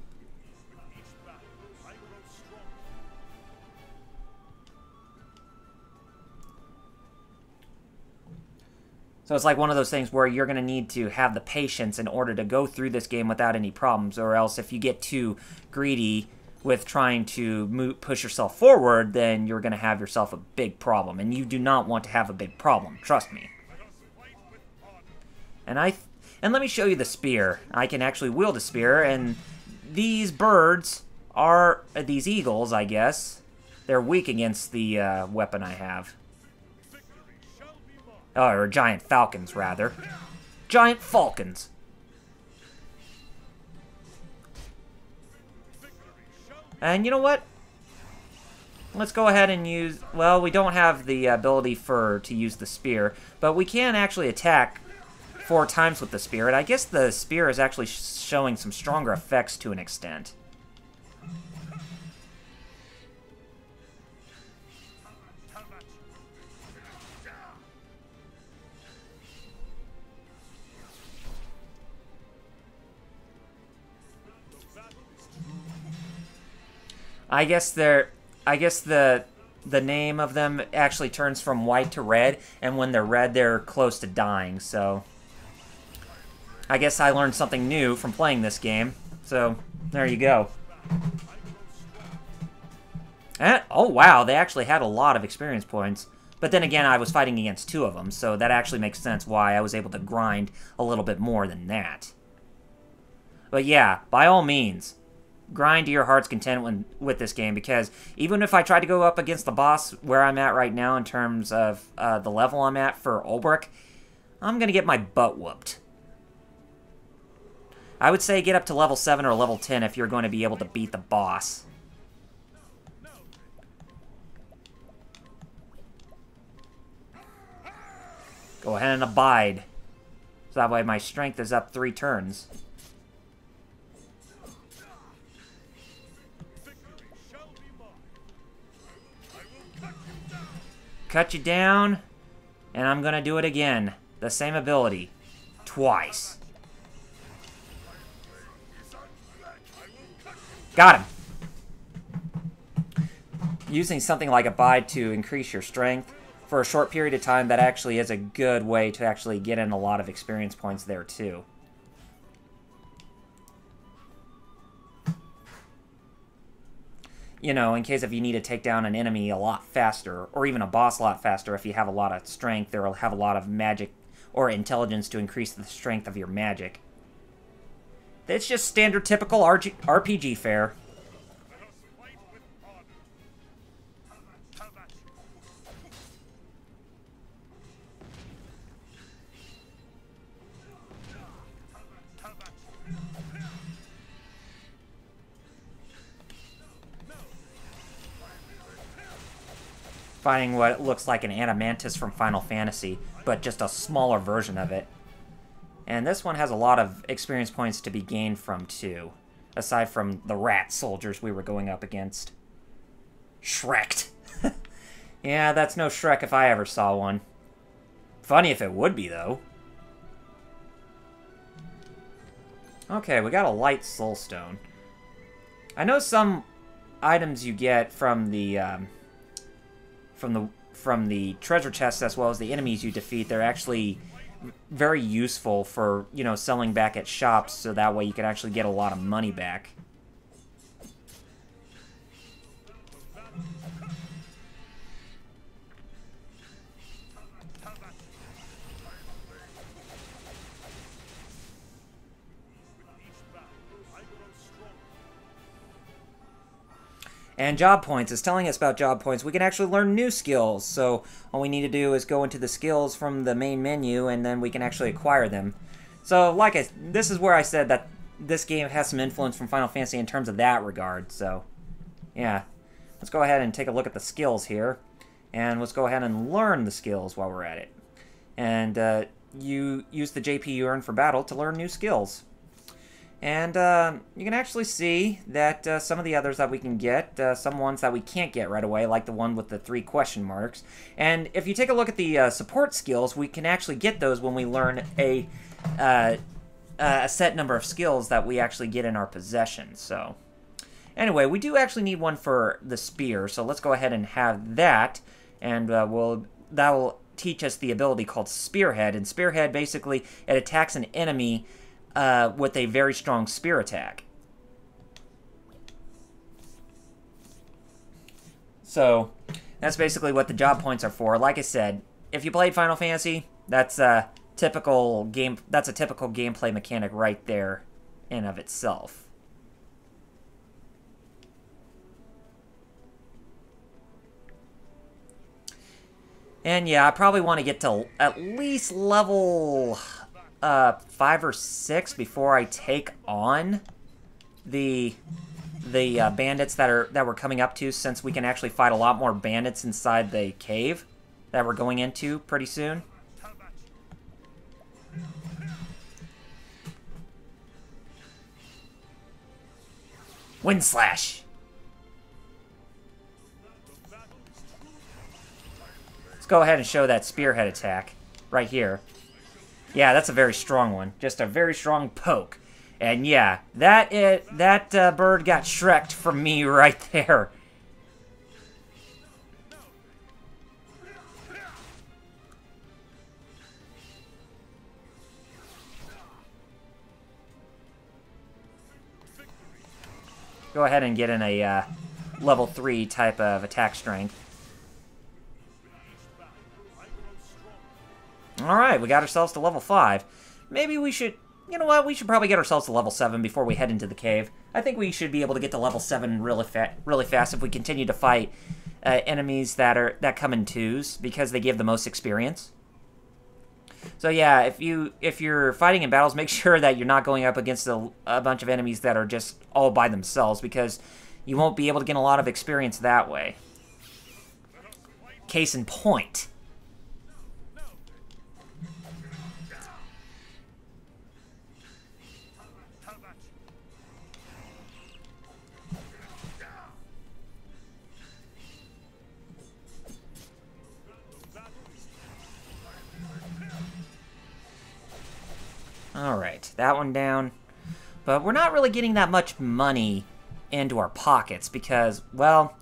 So it's like one of those things where you're going to need to have the patience in order to go through this game without any problems, or else if you get too greedy with trying to push yourself forward, then you're going to have yourself a big problem, and you do not want to have a big problem, trust me. And let me show you the spear. I can actually wield a spear, and these birds are, these eagles, I guess, they're weak against the weapon I have. Oh, or giant falcons, rather. Giant falcons. And you know what? Let's go ahead and use... Well, we don't have the ability to use the spear, but we can actually attack 4 times with the spear, and I guess the spear is actually showing some stronger effects to an extent. I guess the name of them actually turns from white to red, and when they're red, they're close to dying, so... I guess I learned something new from playing this game, so there you go. And, oh wow, they actually had a lot of experience points. But then again, I was fighting against 2 of them, so that actually makes sense why I was able to grind a little bit more than that. But yeah, by all means, grind to your heart's content with this game, because even if I try to go up against the boss where I'm at right now in terms of the level I'm at for Ulbrich, I'm going to get my butt whooped. I would say get up to level 7 or level 10 if you're going to be able to beat the boss. Go ahead and abide. So that way my strength is up 3 turns. Cut you down, and I'm gonna do it again. The same ability. Twice. Got him. Using something like Abide to increase your strength for a short period of time, that actually is a good way to actually get in a lot of experience points there too. You know, in case if you need to take down an enemy a lot faster, or even a boss a lot faster if you have a lot of strength or have a lot of magic or intelligence to increase the strength of your magic. It's just standard typical RPG fare. Fighting what looks like an Animantis from Final Fantasy, but just a smaller version of it. And this one has a lot of experience points to be gained from, too. Aside from the rat soldiers we were going up against. Shrek'd. Yeah, that's no Shrek if I ever saw one. Funny if it would be, though. Okay, we got a light soulstone. I know some items you get from the treasure chests, as well as the enemies you defeat, they're actually very useful for, you know, selling back at shops, so that way you can actually get a lot of money back. And job points is telling us about job points. We can actually learn new skills. So all we need to do is go into the skills from the main menu, and then we can actually acquire them. So this is where I said that this game has some influence from Final Fantasy in terms of that regard. So yeah, let's go ahead and take a look at the skills here. And let's go ahead and learn the skills while we're at it. And you use the JP you earn for battle to learn new skills. And you can actually see that some of the others that we can get, some ones that we can't get right away, like the one with the 3 question marks. And if you take a look at the support skills, we can actually get those when we learn a set number of skills that we actually get in our possession. So anyway, we do actually need one for the spear, so let's go ahead and have that. And that will teach us the ability called Spearhead. And Spearhead, basically, it attacks an enemy with a very strong spear attack. So that's basically what the job points are for. Like I said, if you played Final Fantasy, that's a typical gameplay mechanic right there in of itself. And yeah, I probably want to get to at least level 5 or 6 before I take on the bandits that we're coming up to, since we can actually fight a lot more bandits inside the cave that we're going into pretty soon. Wind Slash. Let's go ahead and show that spearhead attack right here. Yeah, that's a very strong one. Just a very strong poke. And yeah, that bird got Shrek'd from me right there. Go ahead and get in a level 3 type of attack strength. Alright, we got ourselves to level 5. Maybe we should... You know what? We should probably get ourselves to level 7 before we head into the cave. I think we should be able to get to level 7 really fast if we continue to fight enemies that come in 2s, because they give the most experience. So yeah, if you're fighting in battles, make sure that you're not going up against a bunch of enemies that are just all by themselves, because you won't be able to get a lot of experience that way. Case in point. Alright, that one down. But we're not really getting that much money into our pockets because, well,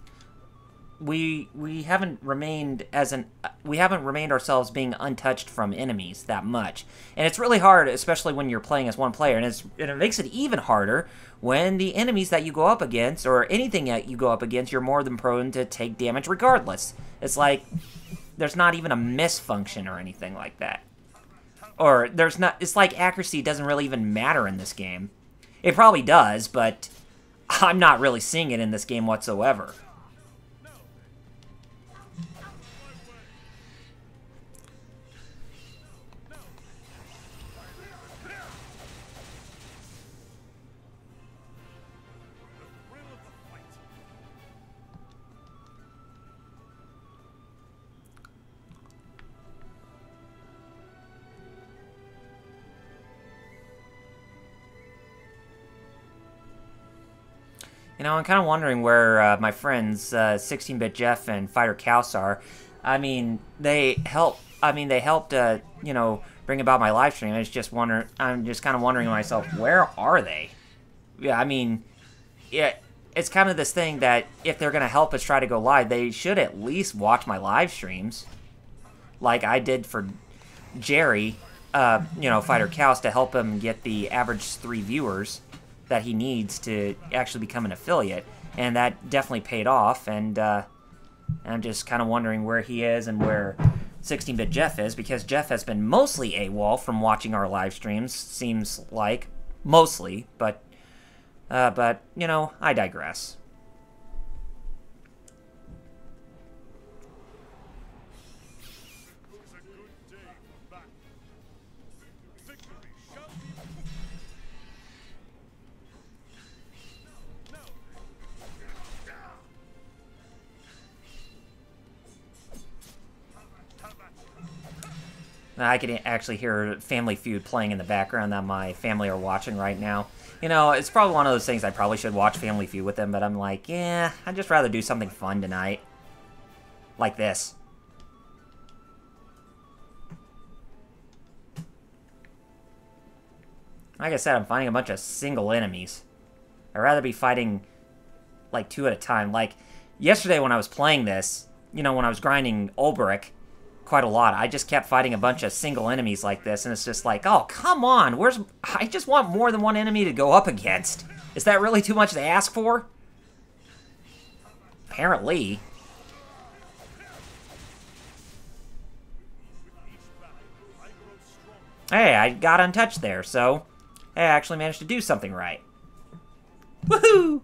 we haven't remained ourselves being untouched from enemies that much. And it's really hard, especially when you're playing as one player, and it makes it even harder when the enemies that you go up against, or anything that you go up against, you're more than prone to take damage regardless. It's like there's not even a miss function or anything like that. Or there's not, it's like accuracy doesn't really even matter in this game. It probably does, but I'm not really seeing it in this game whatsoever. You know, I'm kind of wondering where my friends 16-Bit Jeff and Fighter Kaus are. I mean, they helped. You know, bring about my live stream. I'm just kind of wondering to myself, where are they? Yeah, I mean, yeah, it's kind of this thing that if they're gonna help us try to go live, they should at least watch my live streams, like I did for Jerry. You know, Fighter Kaus, to help him get the average 3 viewers that he needs to actually become an affiliate, and that definitely paid off. And I'm just kind of wondering where he is and where 16-Bit Jeff is, because Jeff has been mostly AWOL from watching our live streams, seems like. Mostly, but you know, I digress. I can actually hear Family Feud playing in the background that my family are watching right now. You know, it's probably one of those things I probably should watch Family Feud with them, but I'm like, yeah, I'd just rather do something fun tonight. Like this. Like I said, I'm fighting a bunch of single enemies. I'd rather be fighting, like, 2 at a time. Like, yesterday when I was playing this, you know, when I was grinding Ulbrich quite a lot, I just kept fighting a bunch of single enemies like this, and it's just like, oh, come on, I just want more than one enemy to go up against. Is that really too much to ask for? Apparently. Hey, I got untouched there, so I actually managed to do something right. Woohoo!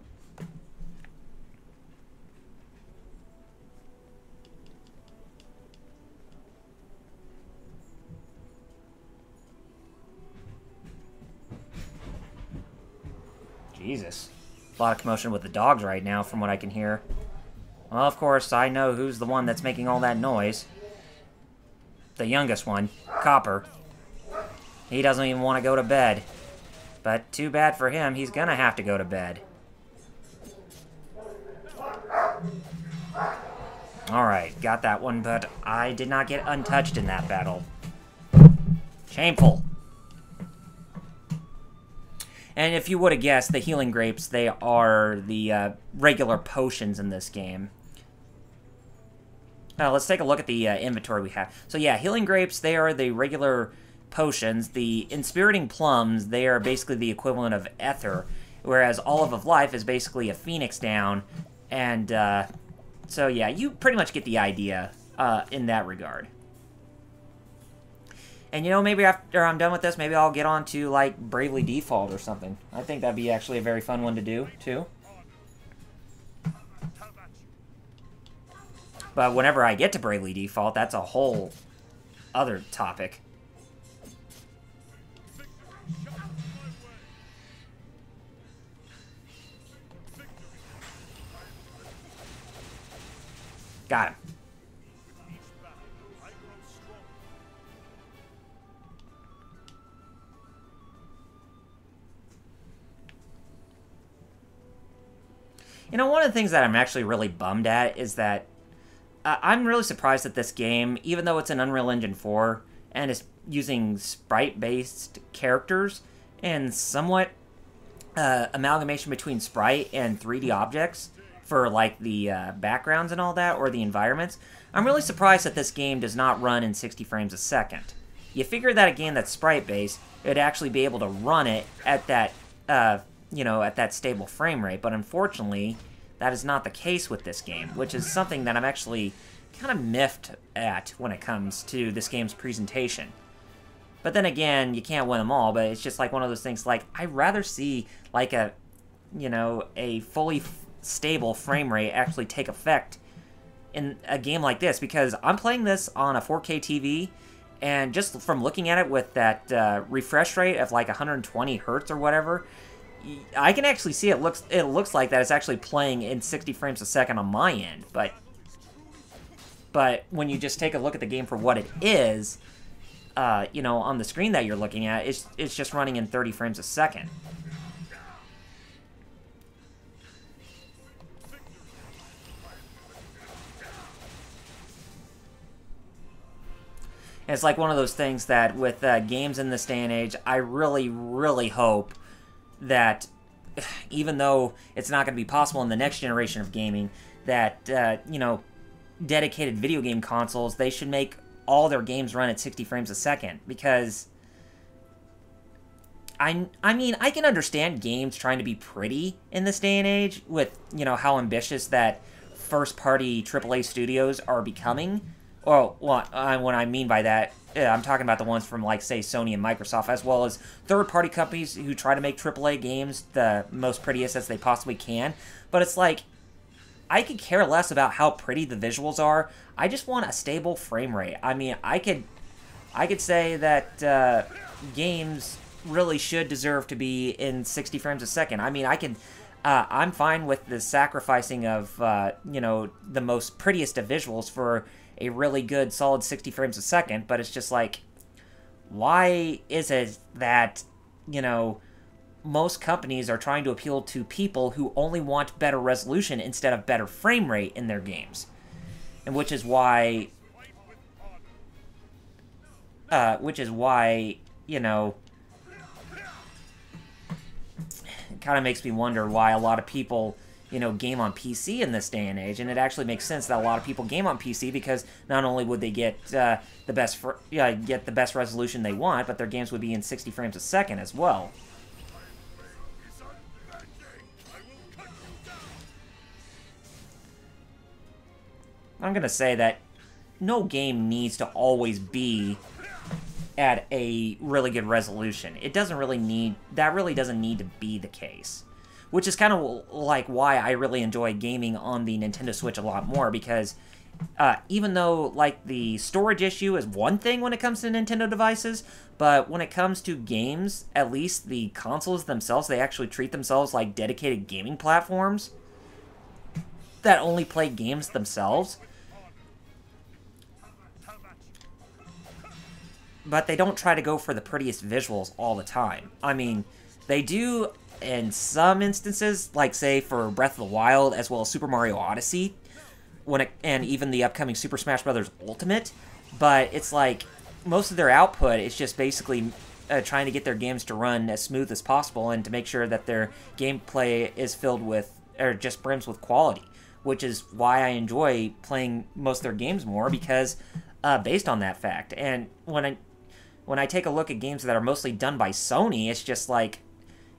Jesus. A lot of commotion with the dogs right now, from what I can hear. Well, of course, I know who's the one that's making all that noise. The youngest one, Copper. He doesn't even want to go to bed. But too bad for him, he's gonna have to go to bed. Alright, got that one, but I did not get untouched in that battle. Shameful. And if you would have guessed, the healing grapes, they are the regular potions in this game. Now, let's take a look at the inventory we have. So yeah, healing grapes, they are the regular potions. The inspiriting plums, they are basically the equivalent of ether, whereas olive of life is basically a phoenix down. And so yeah, you pretty much get the idea in that regard. And, you know, maybe after I'm done with this, maybe I'll get on to, like, Bravely Default or something. I think that'd be actually a very fun one to do, too. But whenever I get to Bravely Default, that's a whole other topic. Got him. You know, one of the things that I'm actually really bummed at is that I'm really surprised that this game, even though it's an Unreal Engine 4 and it's using sprite-based characters, and somewhat amalgamation between sprite and 3D objects for like the backgrounds and all that, or the environments. I'm really surprised that this game does not run in 60 frames a second. You figure that a game that's sprite-based, it'd actually be able to run it at that, at that stable frame rate, but unfortunately, that is not the case with this game, which is something that I'm actually kind of miffed at when it comes to this game's presentation. But then again, you can't win them all, but it's just like one of those things, like, I'd rather see, like, a fully stable frame rate actually take effect in a game like this, because I'm playing this on a 4K TV, and just from looking at it with that refresh rate of like 120 hertz or whatever, I can actually see it looks like that it's actually playing in 60 frames a second on my end, but when you just take a look at the game for what it is, on the screen that you're looking at, it's just running in 30 frames a second. And it's like one of those things that with games in this day and age, I really, really hope that, even though it's not going to be possible in the next generation of gaming, that, dedicated video game consoles, they should make all their games run at 60 frames a second, because I mean, I can understand games trying to be pretty in this day and age with, how ambitious that first-party AAA studios are becoming. Or, what I mean by that, I'm talking about the ones from, like, say, Sony and Microsoft, as well as third-party companies who try to make AAA games the most prettiest as they possibly can. But it's like, I could care less about how pretty the visuals are. I just want a stable frame rate. I mean, I could say that games really should deserve to be in 60 frames a second. I mean, I'm fine with the sacrificing of, the most prettiest of visuals for a really good, solid 60 frames a second, but it's just like, why is it that, most companies are trying to appeal to people who only want better resolution instead of better frame rate in their games? And which is why, it kind of makes me wonder why a lot of people, game on PC in this day and age. And it actually makes sense that a lot of people game on PC, because not only would they get the best resolution they want, but their games would be in 60 frames a second as well. I'm going to say that no game needs to always be at a really good resolution. It doesn't really need, that really doesn't need to be the case. Which is kind of like why I really enjoy gaming on the Nintendo Switch a lot more, because even though, like, the storage issue is one thing when it comes to Nintendo devices, but when it comes to games, at least the consoles themselves, they actually treat themselves like dedicated gaming platforms that only play games themselves. But they don't try to go for the prettiest visuals all the time. I mean, they do in some instances, like, say, for Breath of the Wild, as well as Super Mario Odyssey, and even the upcoming Super Smash Bros. Ultimate, but it's like, most of their output is just basically trying to get their games to run as smooth as possible, and to make sure that their gameplay is filled with, or just brims with quality, which is why I enjoy playing most of their games more, because, based on that fact. And when I take a look at games that are mostly done by Sony, it's just like,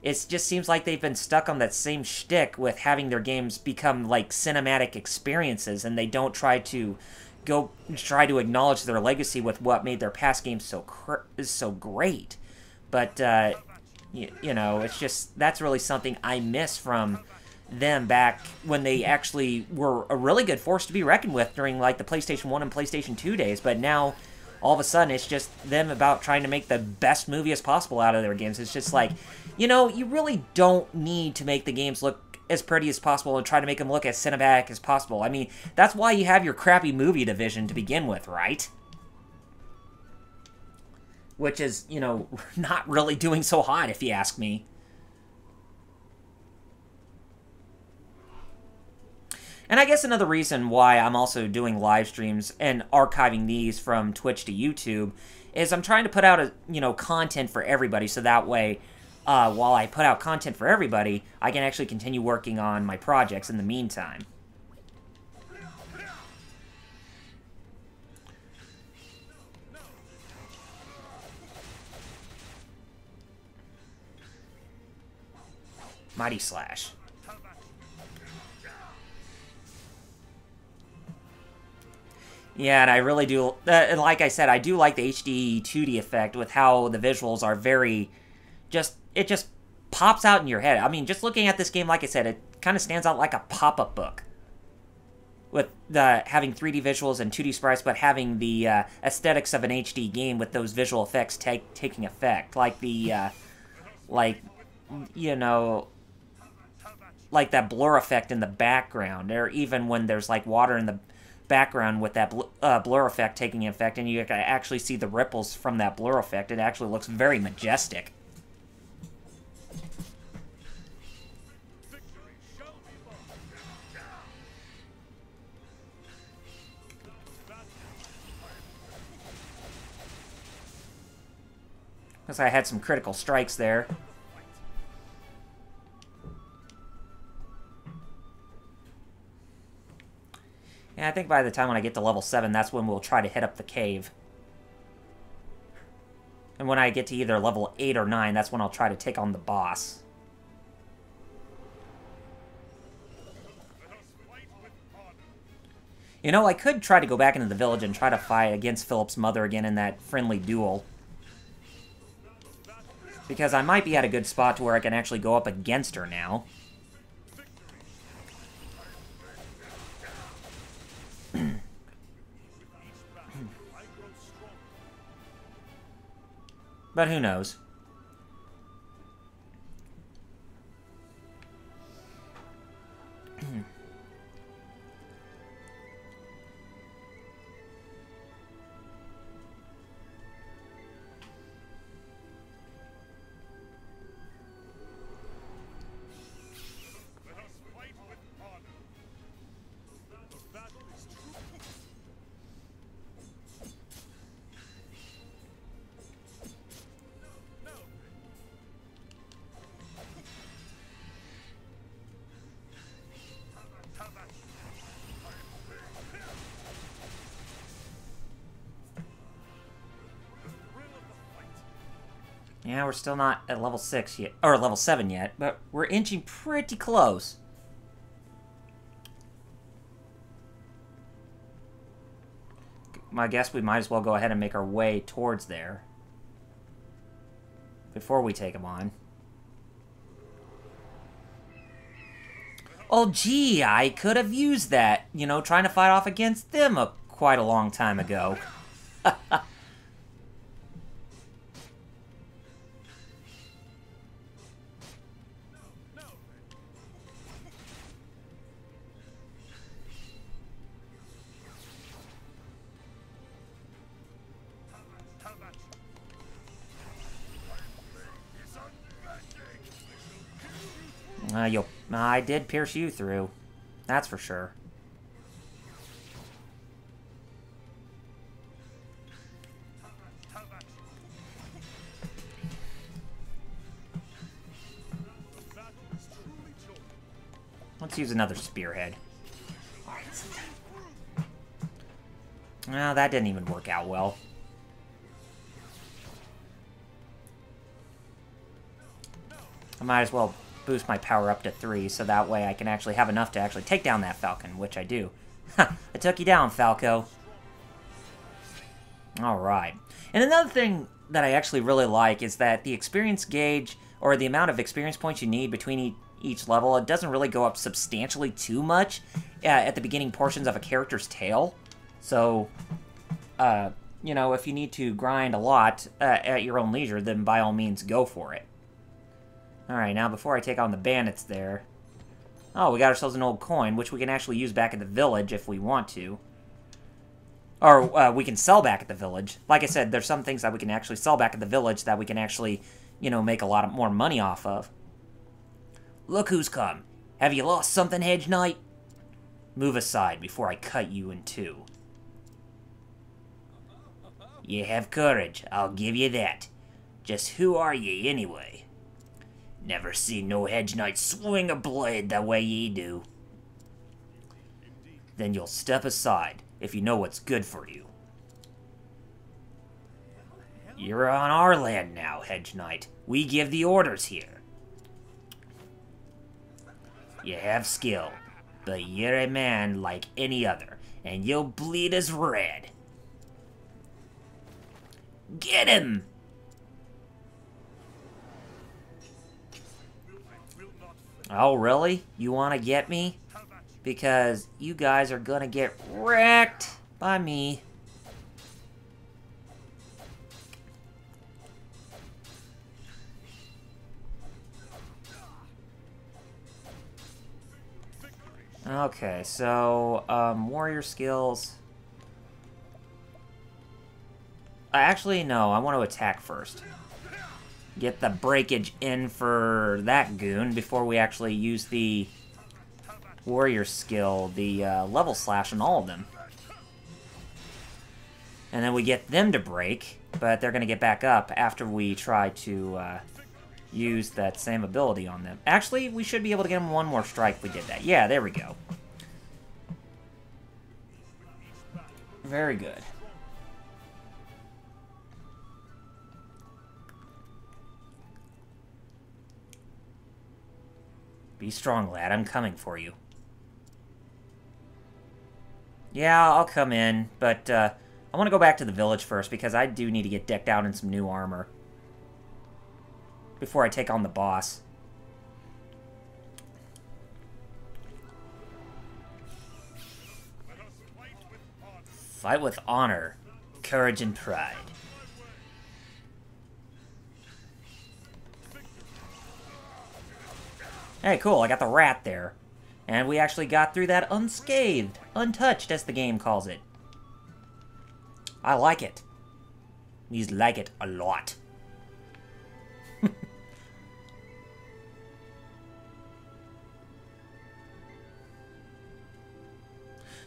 it just seems like they've been stuck on that same shtick with having their games become like cinematic experiences, and they don't try to acknowledge their legacy with what made their past games so great. But it's just, that's really something I miss from them back when they actually were a really good force to be reckoned with during, like, the PlayStation 1 and PlayStation 2 days. But now, all of a sudden, it's just them about trying to make the best movie as possible out of their games. It's just like, you really don't need to make the games look as pretty as possible and try to make them look as cinematic as possible. I mean, that's why you have your crappy movie division to begin with, right? Which is, not really doing so hot, if you ask me. And I guess another reason why I'm also doing live streams and archiving these from Twitch to YouTube is I'm trying to put out content for everybody, so that way while I put out content for everybody, I can actually continue working on my projects in the meantime. Mighty Slash. Yeah, and I really do, and like I said, I do like the HD 2D effect with how the visuals are very, it just pops out in your head. I mean, just looking at this game, like I said, it kind of stands out like a pop-up book. With having 3D visuals and 2D sprites, but having the aesthetics of an HD game with those visual effects taking effect. Like the, you know, like that blur effect in the background, or even when there's like water in the background with that blur effect taking effect, and you can actually see the ripples from that blur effect. It actually looks very majestic. Because I had some critical strikes there. And I think by the time when I get to level 7, that's when we'll try to hit up the cave. And when I get to either level 8 or 9, that's when I'll try to take on the boss. You know, I could try to go back into the village and try to fight against Philip's mother again in that friendly duel. Because I might be at a good spot to where I can actually go up against her now. But who knows? Yeah, we're still not at level 6 yet, or level 7 yet, but we're inching pretty close. I guess we might as well go ahead and make our way towards there before we take them on. Oh, gee, I could have used that, you know, trying to fight off against them quite a long time ago. I did pierce you through. That's for sure. Let's use another spearhead. Well, that didn't even work out well. I might as well boost my power up to 3, so that way I can actually have enough to actually take down that Falcon, which I do. Ha! I took you down, Falco. Alright. And another thing that I actually really like is that the experience gauge, or the amount of experience points you need between each level, it doesn't really go up substantially too much at the beginning portions of a character's tale. So, you know, if you need to grind a lot at your own leisure, then by all means go for it. Alright, now before I take on the bandits there... Oh, we got ourselves an old coin, which we can actually use back at the village if we want to. Or, we can sell back at the village. Like I said, there's some things that we can actually sell back at the village that we can actually, you know, make a lot more money off of. Look who's come. Have you lost something, Hedge Knight? Move aside before I cut you in two. You have courage, I'll give you that. Just who are ye, anyway? Never seen no hedge knight swing a blade the way ye do. Then you'll step aside if you know what's good for you. You're on our land now, hedge knight. We give the orders here. You have skill, but you're a man like any other, and you'll bleed as red. Get him! Oh, really? You want to get me? Because you guys are gonna get wrecked by me. Okay, so, warrior skills. Actually, no, I want to attack first. Get the breakage in for that goon before we actually use the warrior skill, the level slash on all of them. And then we get them to break, but they're going to get back up after we try to use that same ability on them. Actually, we should be able to get them one more strike if we did that. Yeah, there we go. Very good. Be strong, lad. I'm coming for you. Yeah, I'll come in, but I want to go back to the village first because I do need to get decked out in some new armor before I take on the boss. Fight with honor, courage, and pride. Hey, cool, I got the rat there. And we actually got through that unscathed, untouched, as the game calls it. I like it. These like it a lot.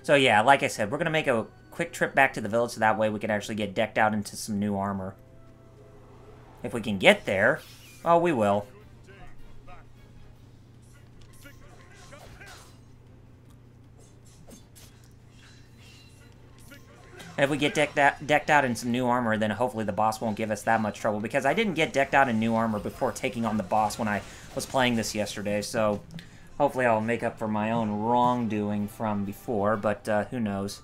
So yeah, like I said, we're going to make a quick trip back to the village so that way we can actually get decked out into some new armor. If we can get there, oh, we will. If we get decked out in some new armor, then hopefully the boss won't give us that much trouble. Because I didn't get decked out in new armor before taking on the boss when I was playing this yesterday. So hopefully I'll make up for my own wrongdoing from before. But who knows.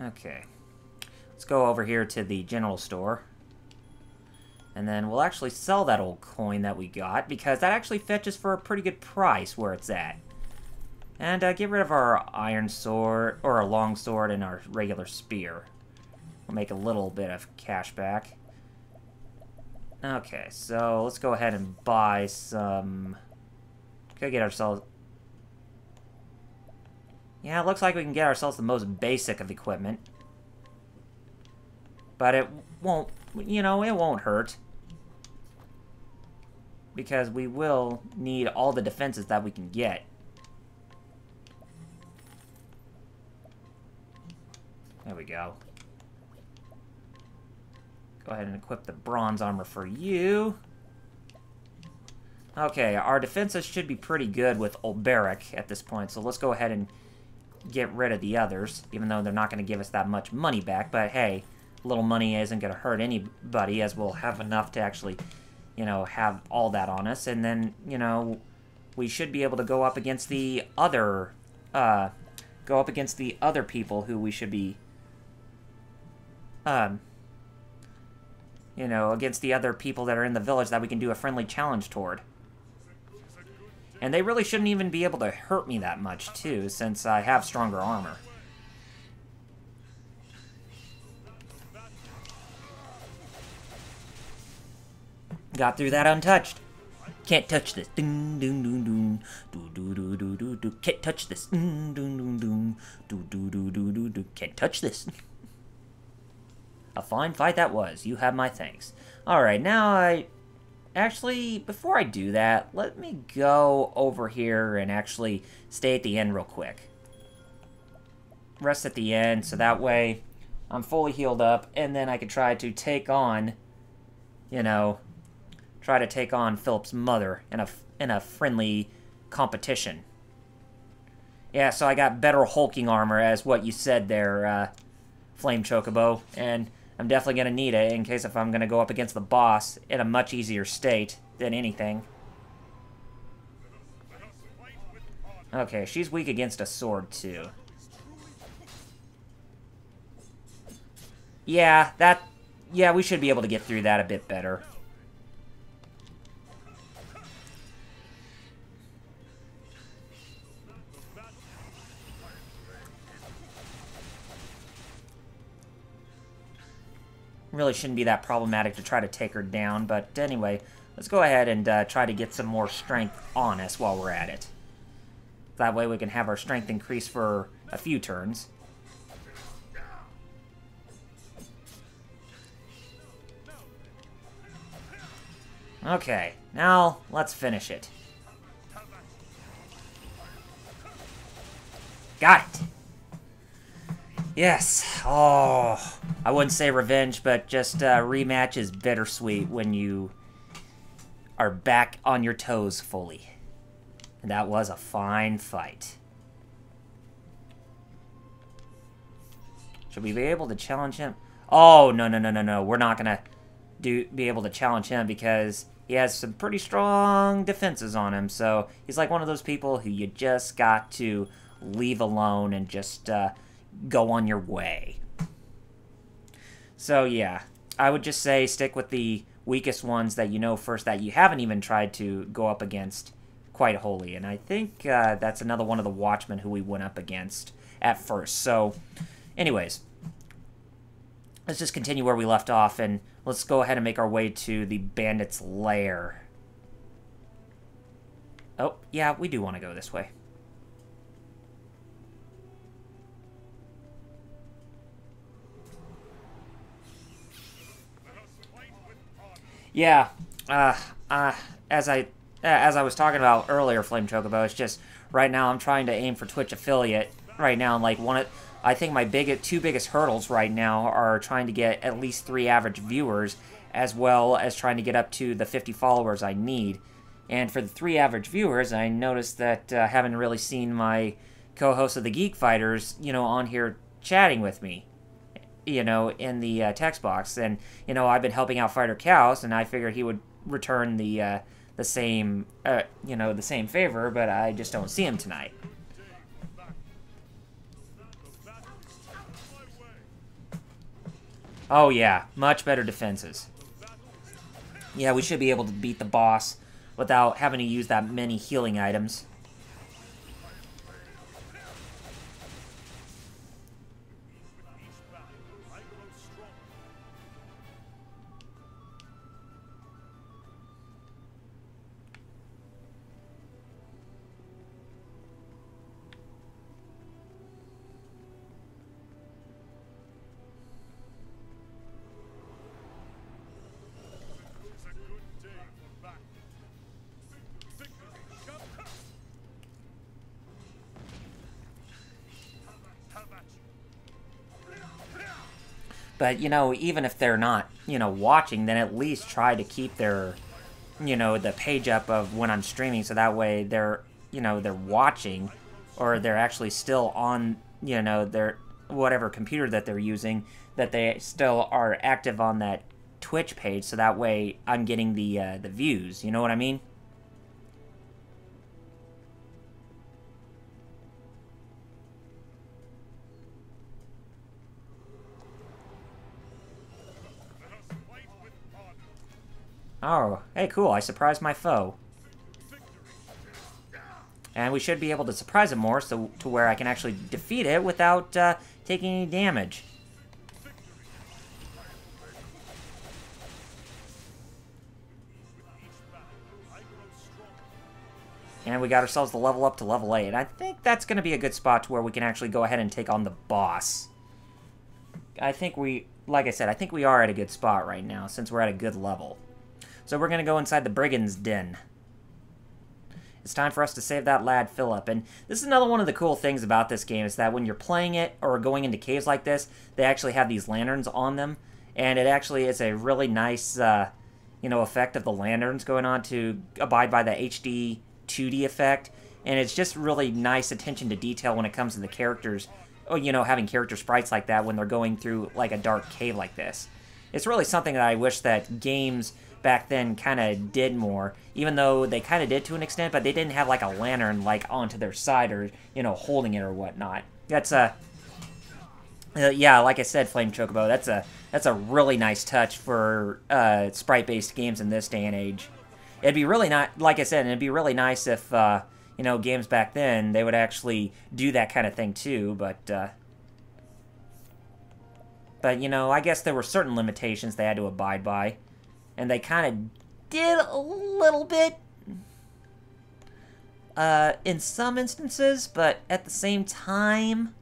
Okay. Let's go over here to the general store. And then we'll actually sell that old coin that we got, because that actually fetches for a pretty good price where it's at. And get rid of our iron sword, or our long sword, and our regular spear. We'll make a little bit of cash back. Okay, so let's go ahead and buy some... Could get ourselves... Yeah, it looks like we can get ourselves the most basic of equipment. But it won't, you know, it won't hurt. Because we will need all the defenses that we can get. There we go. Go ahead and equip the bronze armor for you. Okay, our defenses should be pretty good with Old Barrack at this point, so let's go ahead and get rid of the others, even though they're not going to give us that much money back, but hey, little money isn't going to hurt anybody, as we'll have enough to actually, you know, have all that on us, and then, you know, we should be able to go up against the other, people who we should be, you know, against the other people that are in the village that we can do a friendly challenge toward. And they really shouldn't even be able to hurt me that much, too, since I have stronger armor. Got through that untouched. Can't touch this. Ding, ding, ding, ding. Do, do, do, do, do, do. Can't touch this. Ding, ding, ding, ding. Do, do, do, do, do, do. Can't touch this. A fine fight that was. You have my thanks. Alright, now Actually, before I do that, let me go over here and actually stay at the end real quick. Rest at the end, so that way I'm fully healed up, and then I can try to take on, you know, try to take on Philip's mother in a friendly competition. Yeah, so I got better hulking armor, as what you said there, Flame Chocobo, and I'm definitely going to need it in case if I'm going to go up against the boss in a much easier state than anything. Okay, she's weak against a sword, too. Yeah, yeah, we should be able to get through that a bit better. Really shouldn't be that problematic to try to take her down, but anyway, let's go ahead and try to get some more strength on us while we're at it. That way we can have our strength increase for a few turns. Okay, now let's finish it. Got it! Yes. Oh, I wouldn't say revenge, but just rematch is bittersweet when you are back on your toes fully. And that was a fine fight. Should we be able to challenge him? Oh, no, no, no, no, no. We're not going to be able to challenge him because he has some pretty strong defenses on him. So he's like one of those people who you just got to leave alone and just go on your way. So yeah, I would just say stick with the weakest ones that you know first, that you haven't even tried to go up against quite wholly. And I think that's another one of the Watchmen who we went up against at first. So anyways, let's just continue where we left off, and let's go ahead and make our way to the bandit's lair. Oh, yeah, we do want to go this way. Yeah, as I was talking about earlier, Flame Chocobo, it's just right now I'm trying to aim for Twitch affiliate right now. And like I think my two biggest hurdles right now are trying to get at least 3 average viewers, as well as trying to get up to the 50 followers I need. And for the 3 average viewers, I noticed that I haven't really seen my co-host of the Geek Fighters, on here chatting with me, in the text box. And, I've been helping out Fighter Chaos, and I figured he would return the same, the same favor, but I just don't see him tonight. Oh yeah, much better defenses. Yeah, we should be able to beat the boss without having to use that many healing items. But, even if they're not, watching, then at least try to keep their, the page up of when I'm streaming, so that way they're, they're watching, or they're actually still on, their whatever computer that they're using, that they still are active on that Twitch page, so that way I'm getting the views, you know what I mean? Oh, hey, cool, I surprised my foe. And we should be able to surprise it more, so to where I can actually defeat it without taking any damage. And we got ourselves the level up to level 8. I think that's going to be a good spot to where we can actually go ahead and take on the boss. I think like I said, I think we are at a good spot right now, since we're at a good level. So we're going to go inside the Brigand's Den. It's time for us to save that lad Philip. And this is another one of the cool things about this game, is that when you're playing it or going into caves like this, they actually have these lanterns on them. And it actually is a really nice, effect of the lanterns going on to abide by the HD 2D effect. And it's just really nice attention to detail when it comes to the characters, having character sprites like that when they're going through like a dark cave like this. It's really something that I wish that games back then kind of did more, even though they kind of did to an extent, but they didn't have like a lantern like onto their side or, holding it or whatnot. That's yeah, like I said, Flame Chocobo, that's a really nice touch for sprite-based games in this day and age. It'd be really not, like I said, it'd be really nice if, games back then, they would actually do that kind of thing too, but I guess there were certain limitations they had to abide by. And they kind of did a little bit in some instances, but at the same time...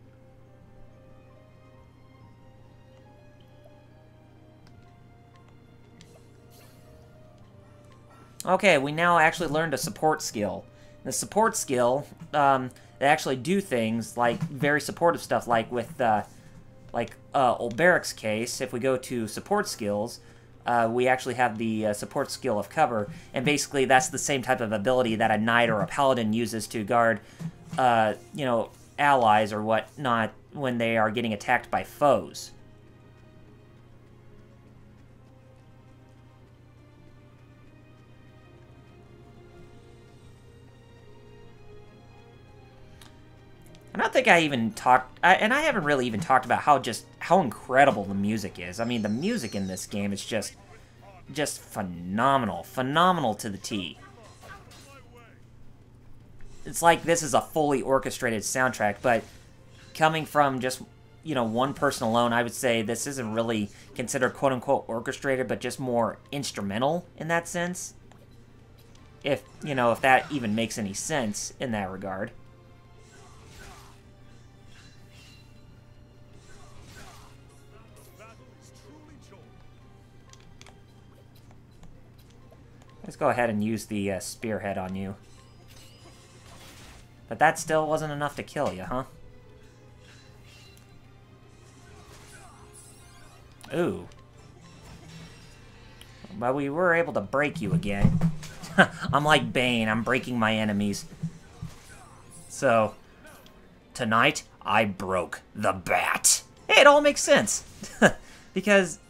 Okay, we now actually learned a support skill. The support skill, they actually do things like very supportive stuff, like with, Old Barrack's case. If we go to support skills, we actually have the support skill of cover, and basically that's the same type of ability that a knight or a paladin uses to guard, allies or whatnot when they are getting attacked by foes. I don't think I even talked, and I haven't really even talked about how incredible the music is. I mean, the music in this game is just phenomenal to the T. It's like this is a fully orchestrated soundtrack, but coming from just, one person alone, I would say this isn't really considered quote-unquote orchestrated, but just more instrumental in that sense. If that even makes any sense in that regard. Let's go ahead and use the spearhead on you. But that still wasn't enough to kill you, huh? Ooh. But we were able to break you again. I'm like Bane, I'm breaking my enemies. So, tonight, I broke the bat. Hey, it all makes sense. Because,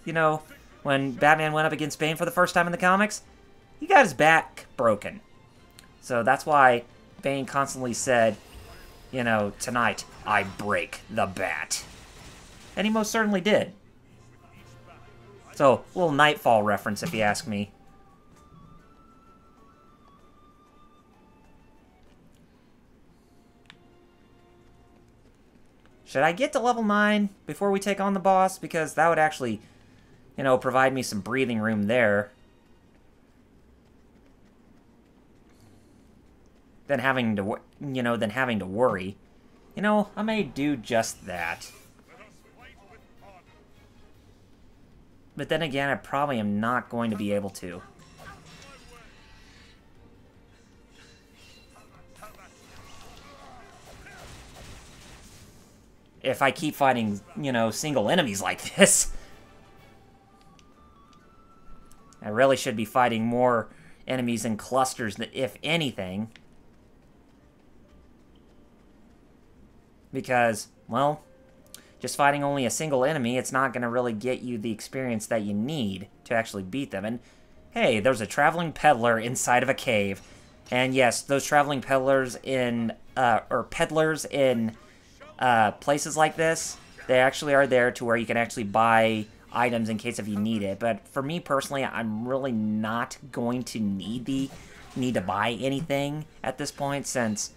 when Batman went up against Bane for the first time in the comics, he got his back broken. So that's why Bane constantly said, tonight I break the bat. And he most certainly did. So, a little Nightfall reference if you ask me. Should I get to level 9 before we take on the boss? Because that would actually, provide me some breathing room there. Than having to worry. I may do just that. But then again, I probably am not going to be able to. If I keep fighting, single enemies like this. I really should be fighting more enemies in clusters, if anything. Because, well, just fighting only a single enemy, it's not going to really get you the experience that you need to actually beat them. And, hey, there's a traveling peddler inside of a cave. And yes, those traveling peddlers in, places like this, they actually are there to where you can actually buy items in case if you need it. But for me personally, I'm really not going to need to buy anything at this point, since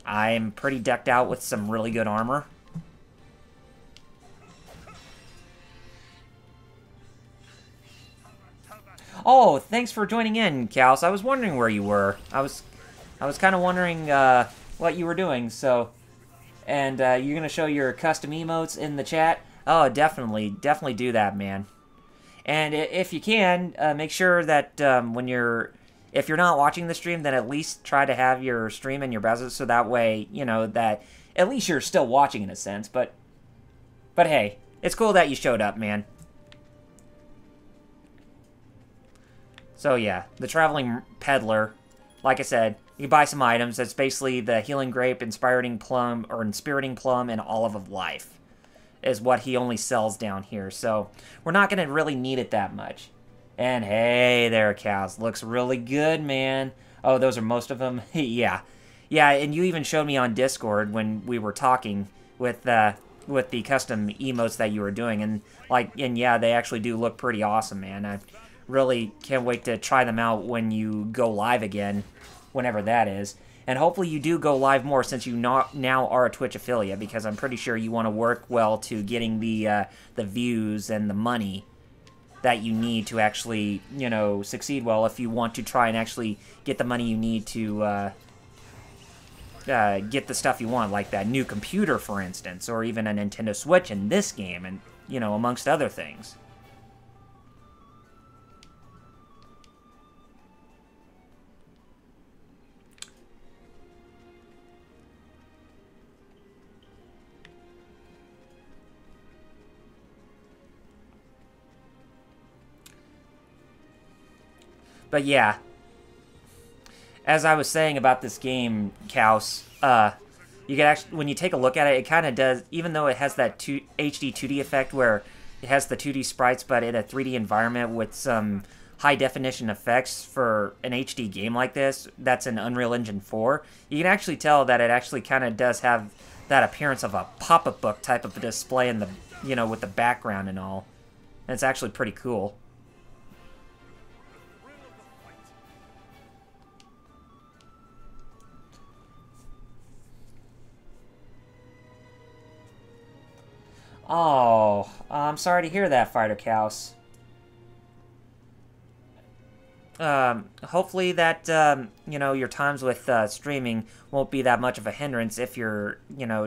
I'm pretty decked out with some really good armor. Oh, thanks for joining in, Kaos. I was wondering where you were. I was kind of wondering what you were doing. So, and you're gonna show your custom emotes in the chat. Oh, definitely do that, man. And if you can, make sure that if you're not watching the stream, then at least try to have your stream in your browser, so that way, that at least you're still watching in a sense. But hey, it's cool that you showed up, man. So yeah, the Traveling Peddler, like I said, you buy some items. That's basically the Healing Grape, Inspiriting Plum, and Olive of Life is what he only sells down here. So we're not going to really need it that much. And hey there, cows. Looks really good, man. Oh, those are most of them? Yeah. Yeah, and you even showed me on Discord when we were talking with the custom emotes that you were doing. And yeah, they actually do look pretty awesome, man. I really can't wait to try them out when you go live again, whenever that is. And hopefully you do go live more, since you now are a Twitch affiliate, because I'm pretty sure you want to work well to getting the views and the money that you need to actually, succeed well, if you want to try and actually get the money you need to get the stuff you want, like that new computer, for instance, or even a Nintendo Switch in this game, and, amongst other things. But yeah, as I was saying about this game, Kaus, you can actually, when you take a look at it, it kind of does, even though it has that HD 2D effect where it has the 2D sprites, but in a 3D environment with some high-definition effects for an HD game like this, that's in Unreal Engine 4, you can actually tell that it actually kind of does have that appearance of a pop-up book type of a display in the, with the background and all. And it's actually pretty cool. Oh, I'm sorry to hear that, Fighter Kaus. Hopefully that, your times with streaming won't be that much of a hindrance if your,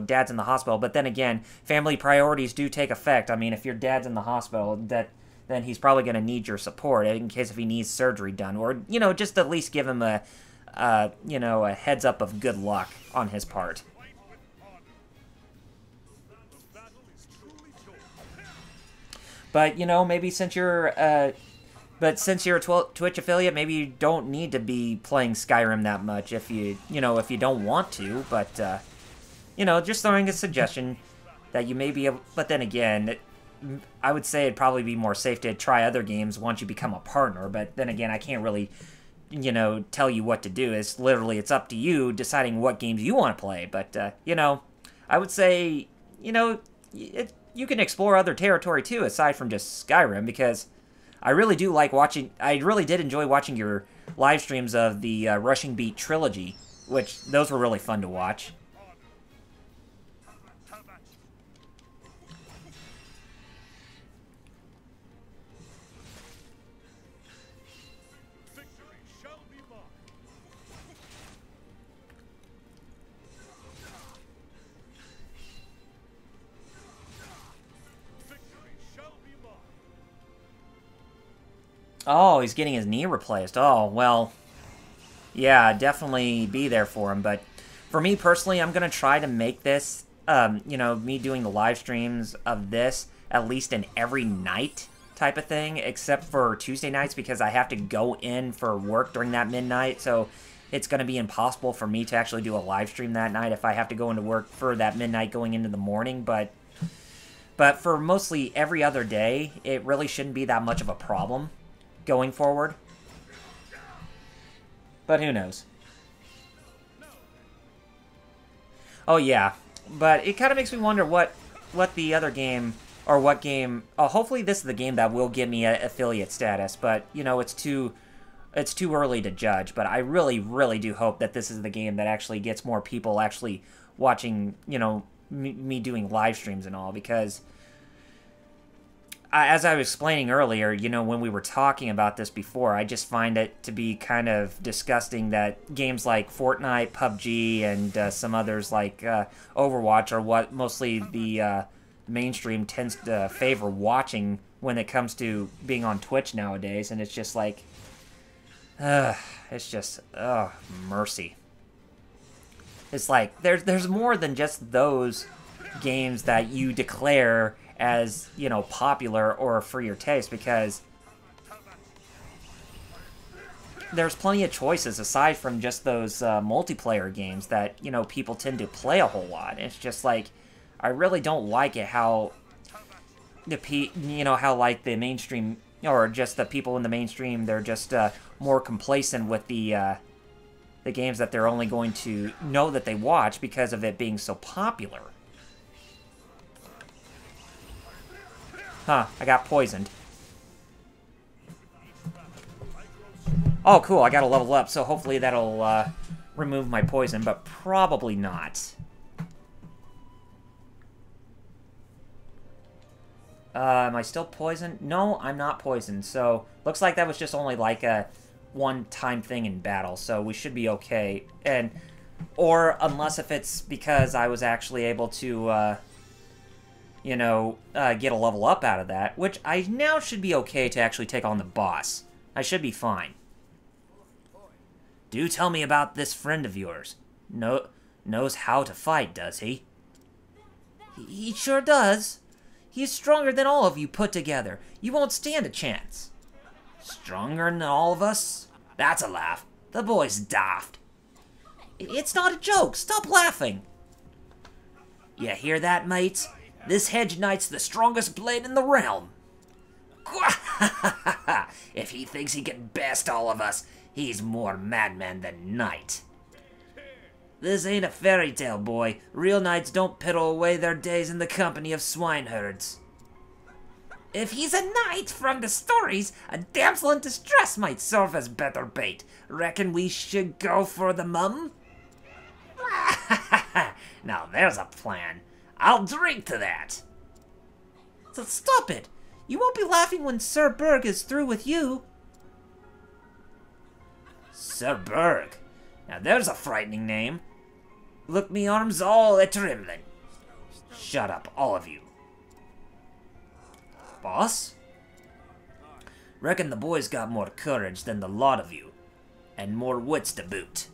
dad's in the hospital. But then again, family priorities do take effect. I mean, if your dad's in the hospital, then he's probably going to need your support in case if he needs surgery done. Or, just at least give him a heads up of good luck on his part. But, maybe since you're a Twitch affiliate, maybe you don't need to be playing Skyrim that much if you don't want to. But, just throwing a suggestion that you may be able... But then again, I would say it'd probably be more safe to try other games once you become a partner. But then again, I can't really, tell you what to do. It's up to you deciding what games you want to play. But, I would say, you can explore other territory too, aside from just Skyrim, because I really do like watching... I really did enjoy watching your live streams of the Rushing Beat trilogy, which those were really fun to watch. Oh, he's getting his knee replaced. Oh, well, yeah, definitely be there for him. But for me personally, I'm going to try to make this, me doing the live streams of this at least an every night type of thing, except for Tuesday nights, because I have to go in for work during that midnight. So it's going to be impossible for me to actually do a live stream that night if I have to go into work for that midnight going into the morning. But for mostly every other day, it really shouldn't be that much of a problem going forward. But who knows? Oh yeah, but it kind of makes me wonder what the other game, or what game... Oh, hopefully this is the game that will give me a affiliate status, but, it's too early to judge. But I really, really do hope that this is the game that actually gets more people actually watching, me doing live streams and all, because... As I was explaining earlier, when we were talking about this before, I just find it to be kind of disgusting that games like Fortnite, PUBG, and some others like Overwatch are what mostly the mainstream tends to favor watching when it comes to being on Twitch nowadays, and it's just like, it's just, mercy. It's like, there's more than just those games that you declare as, you know, popular or for your taste, because there's plenty of choices aside from just those multiplayer games that, you know, people tend to play a whole lot. It's just like, I really don't like it how how like the mainstream, or just the people in the mainstream, they're just more complacent with the games that they're only going to know that they watch because of it being so popular. Huh, I got poisoned. Oh, cool, I got to level up, so hopefully that'll remove my poison, but probably not. Am I still poisoned? No, I'm not poisoned, so looks like that was just only like a one-time thing in battle, so we should be okay. And, or unless if it's because I was actually able to, get a level up out of that, which I now should be okay to actually take on the boss. I should be fine. Do tell me about this friend of yours. Knows how to fight, does he? He sure does. He's stronger than all of you put together. You won't stand a chance. Stronger than all of us? That's a laugh. The boy's daft. It's not a joke. Stop laughing. You hear that, mates? This hedge knight's the strongest blade in the realm. If he thinks he can best all of us, he's more madman than knight. This ain't a fairy tale, boy. Real knights don't piddle away their days in the company of swineherds. If he's a knight from the stories, a damsel in distress might serve as better bait. Reckon we should go for the mum? Now there's a plan. I'll drink to that. So stop it. You won't be laughing when Sir Berg is through with you. Sir Berg? Now there's a frightening name. Look, me arms all a-trembling. Shut up, all of you. Boss? Reckon the boy's got more courage than the lot of you. And more wits to boot.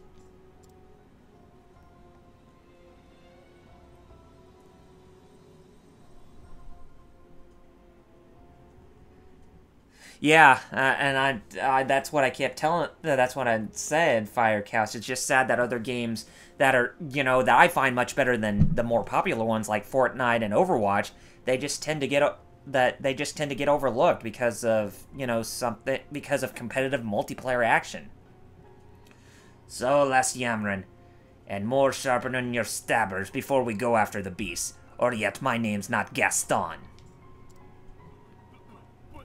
Yeah, and I that's what I kept telling. That's what I said. Firecast. It's just sad that other games that are, that I find much better than the more popular ones like Fortnite and Overwatch, they just tend to get overlooked because of because of competitive multiplayer action. So less yammering, and more sharpening your stabbers before we go after the beast, or yet my name's not Gaston.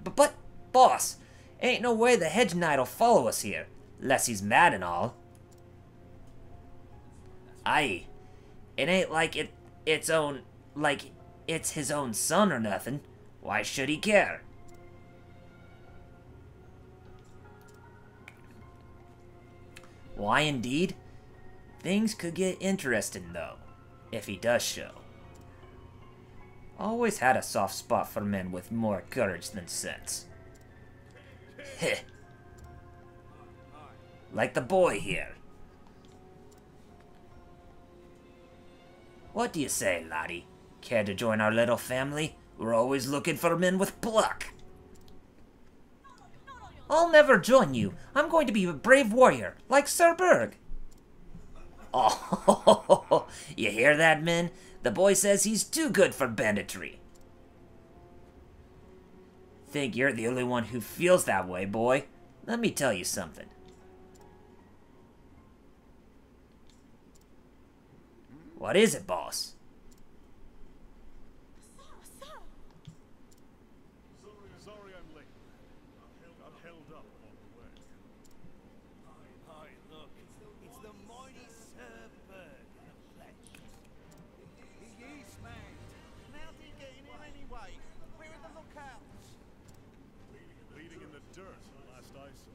But. Boss, ain't no way the hedge knight'll follow us here, less he's mad and all. Aye, it ain't like it's his own son or nothing. Why should he care? Why indeed? Things could get interesting though, if he does show. Always had a soft spot for men with more courage than sense. Heh. Like the boy here. What do you say, laddie? Care to join our little family? We're always looking for men with pluck. I'll never join you. I'm going to be a brave warrior, like Sir Berg. Oh, you hear that, men? The boy says he's too good for banditry. Think you're the only one who feels that way, boy. Let me tell you something. What is it, boss? Sorry I'm late. Got held up on the way. Hi, look. It's the mighty Sir Berg in the flesh. Yes, man. How do you get in here anyway? Where are the lookouts? Bleeding in the dirt, last I saw.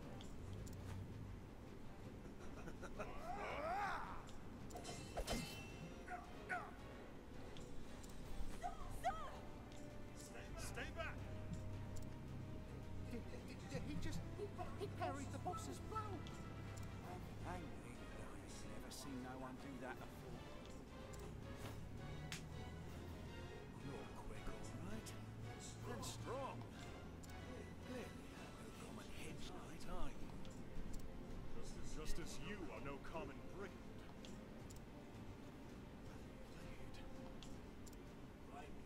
Stay back! that a fool? You're quick, all right. And strong. Clearly, no common hedge knight, are you? Just as you are no common brigand.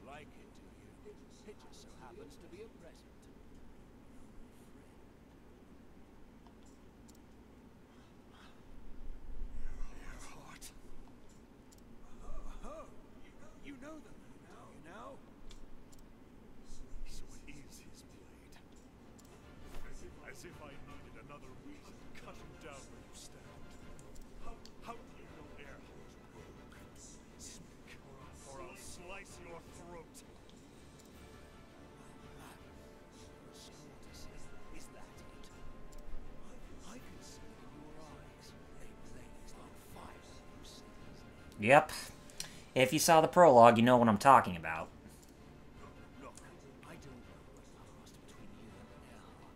Like it, do you? It just so happens to be a present. Heart. Oh, you know them, do you now? So it is his blade. As if I needed another reason to cut him down where you stand. How do you know Earhart's rogue? Speak, or I'll slice your throat. Is that it? I can see it in your eyes. They blaze like fire, you see. Yep. If you saw the prologue, you know what I'm talking about. Look, I don't know what passed between you and Earhart.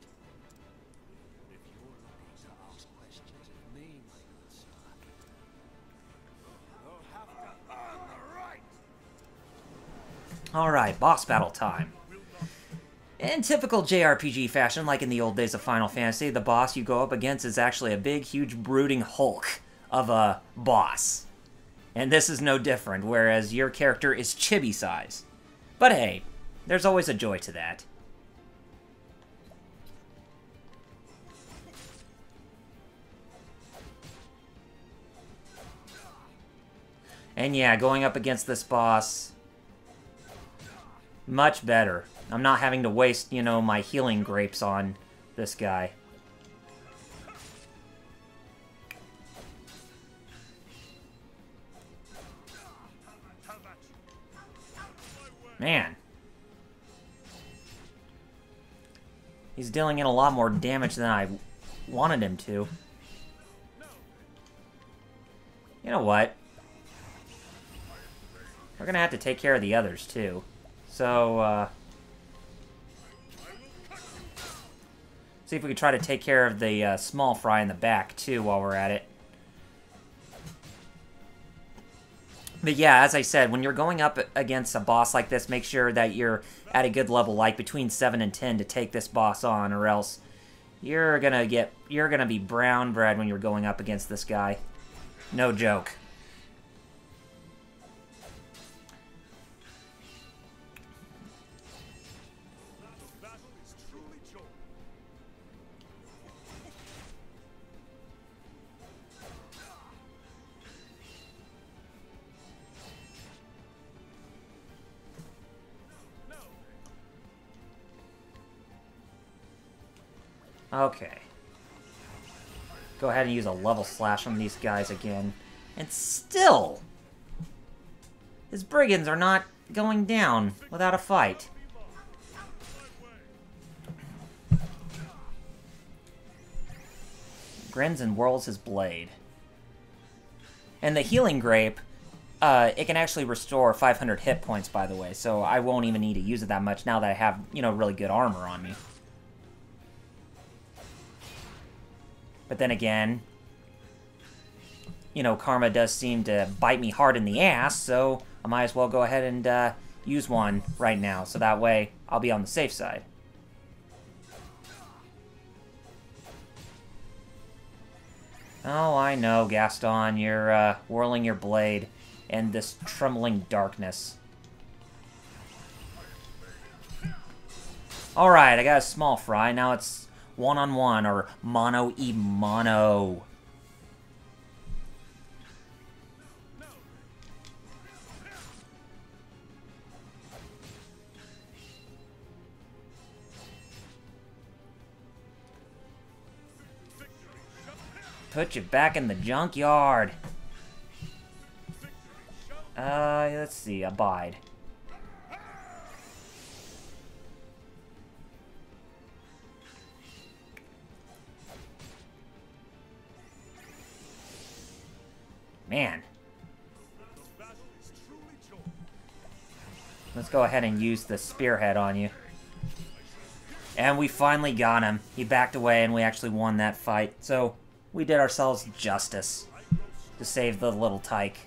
But if you're looking to ask questions of me, my good sir, you'll have to earn the right. Alright, boss battle time. In typical JRPG fashion, like in the old days of Final Fantasy, the boss you go up against is actually a big, huge, brooding hulk of a boss. And this is no different, whereas your character is chibi size. But hey, there's always a joy to that. And yeah, going up against this boss, much better. I'm not having to waste, you know, my healing grapes on this guy. Man. He's dealing in a lot more damage than I wanted him to. You know what? We're gonna have to take care of the others, too. So, see if we can try to take care of the small fry in the back, too, while we're at it. But yeah, as I said, when you're going up against a boss like this, make sure that you're at a good level, like between 7 and 10, to take this boss on, or else you're gonna be brown bread when you're going up against this guy. No joke. Okay. Go ahead and use a level slash on these guys again. And still, his brigands are not going down without a fight. Grins and whirls his blade. And the healing grape, it can actually restore 500 hit points, by the way, so I won't even need to use it that much now that I have, you know, really good armor on me. But then again, you know, karma does seem to bite me hard in the ass, so I might as well go ahead and use one right now, so that way I'll be on the safe side. Oh, I know, Gaston, you're whirling your blade in this trembling darkness. Alright, I got a small fry, now it's one-on-one, or mono-e-mono. Put you back in the junkyard. Let's see, abide. Man. Let's go ahead and use the spearhead on you. And we finally got him. He backed away and we actually won that fight. So, we did ourselves justice. to save the little tyke.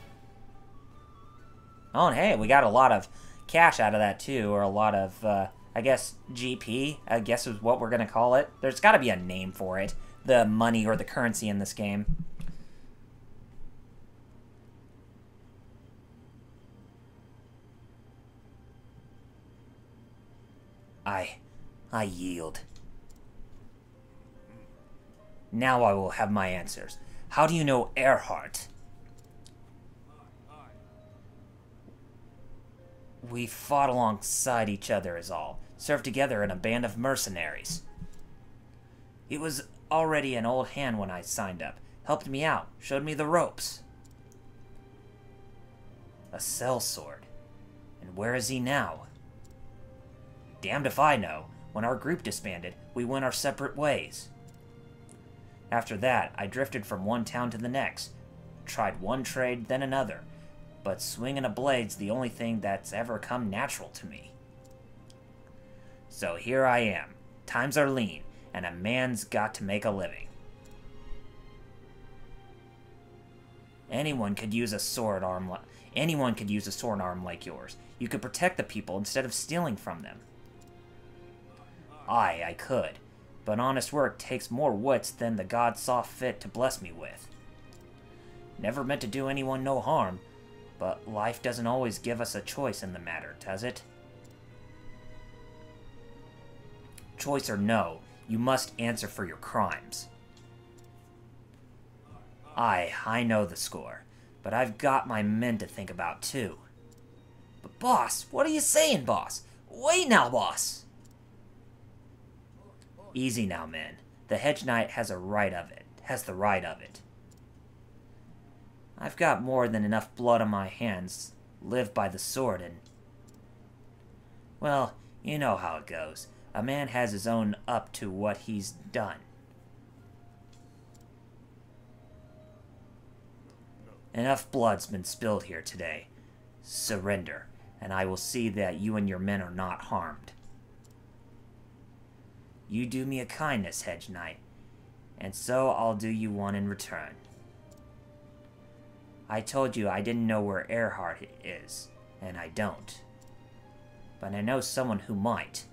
Oh, and hey, we got a lot of cash out of that too, or a lot of, I guess, GP, I guess is what we're going to call it. There's got to be a name for it, the money or the currency in this game. I yield. Now I will have my answers. How do you know Earhart? We fought alongside each other is all. Served together in a band of mercenaries. He was already an old hand when I signed up. Helped me out. Showed me the ropes. A sellsword. And where is he now? Damned if I know. When our group disbanded, we went our separate ways. After that, I drifted from one town to the next. Tried one trade, then another. But swinging a blade's the only thing that's ever come natural to me. So here I am. Times are lean, and a man's got to make a living. Anyone could use a sword arm like yours. You could protect the people instead of stealing from them. Aye, I could. But honest work takes more wits than the gods saw fit to bless me with. Never meant to do anyone no harm, but life doesn't always give us a choice in the matter, does it? Choice or no, you must answer for your crimes. Aye, I know the score, but I've got my men to think about too. But boss, what are you saying, boss? Wait now, boss! Easy now, men. The Hedge Knight has the right of it. I've got more than enough blood on my hands, live by the sword, and... well, you know how it goes. A man has his own up to what he's done. Enough blood's been spilled here today. Surrender, and I will see that you and your men are not harmed. You do me a kindness, Hedge Knight, and so I'll do you one in return. I told you I didn't know where Earhart is, and I don't. But I know someone who might.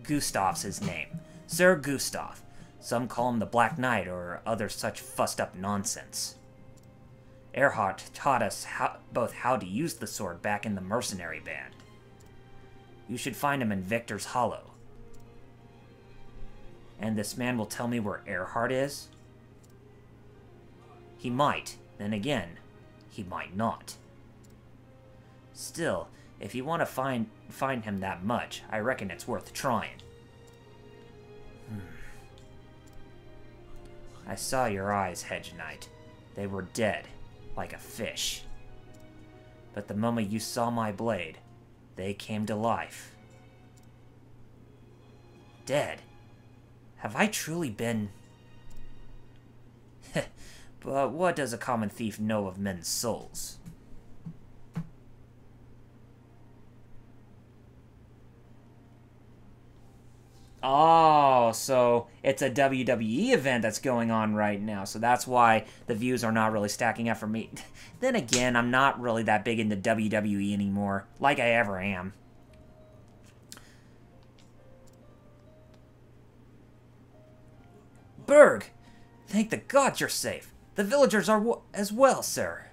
Gustav's his name. Sir Gustav. Some call him the Black Knight or other such fussed-up nonsense. Earhart taught us both how to use the sword back in the mercenary band. You should find him in Victor's Hollow. And this man will tell me where Earhart is? He might. Then again, he might not. Still, if you want to find him that much, I reckon it's worth trying. I saw your eyes, Hedge Knight. They were dead, like a fish. But the moment you saw my blade, they came to life. Dead? Have I truly been... But what does a common thief know of men's souls? Oh, so it's a WWE event that's going on right now, so that's why the views are not really stacking up for me. Then again, I'm not really that big into WWE anymore, like I ever am. Berg! Thank the gods you're safe. The villagers are as well, sir.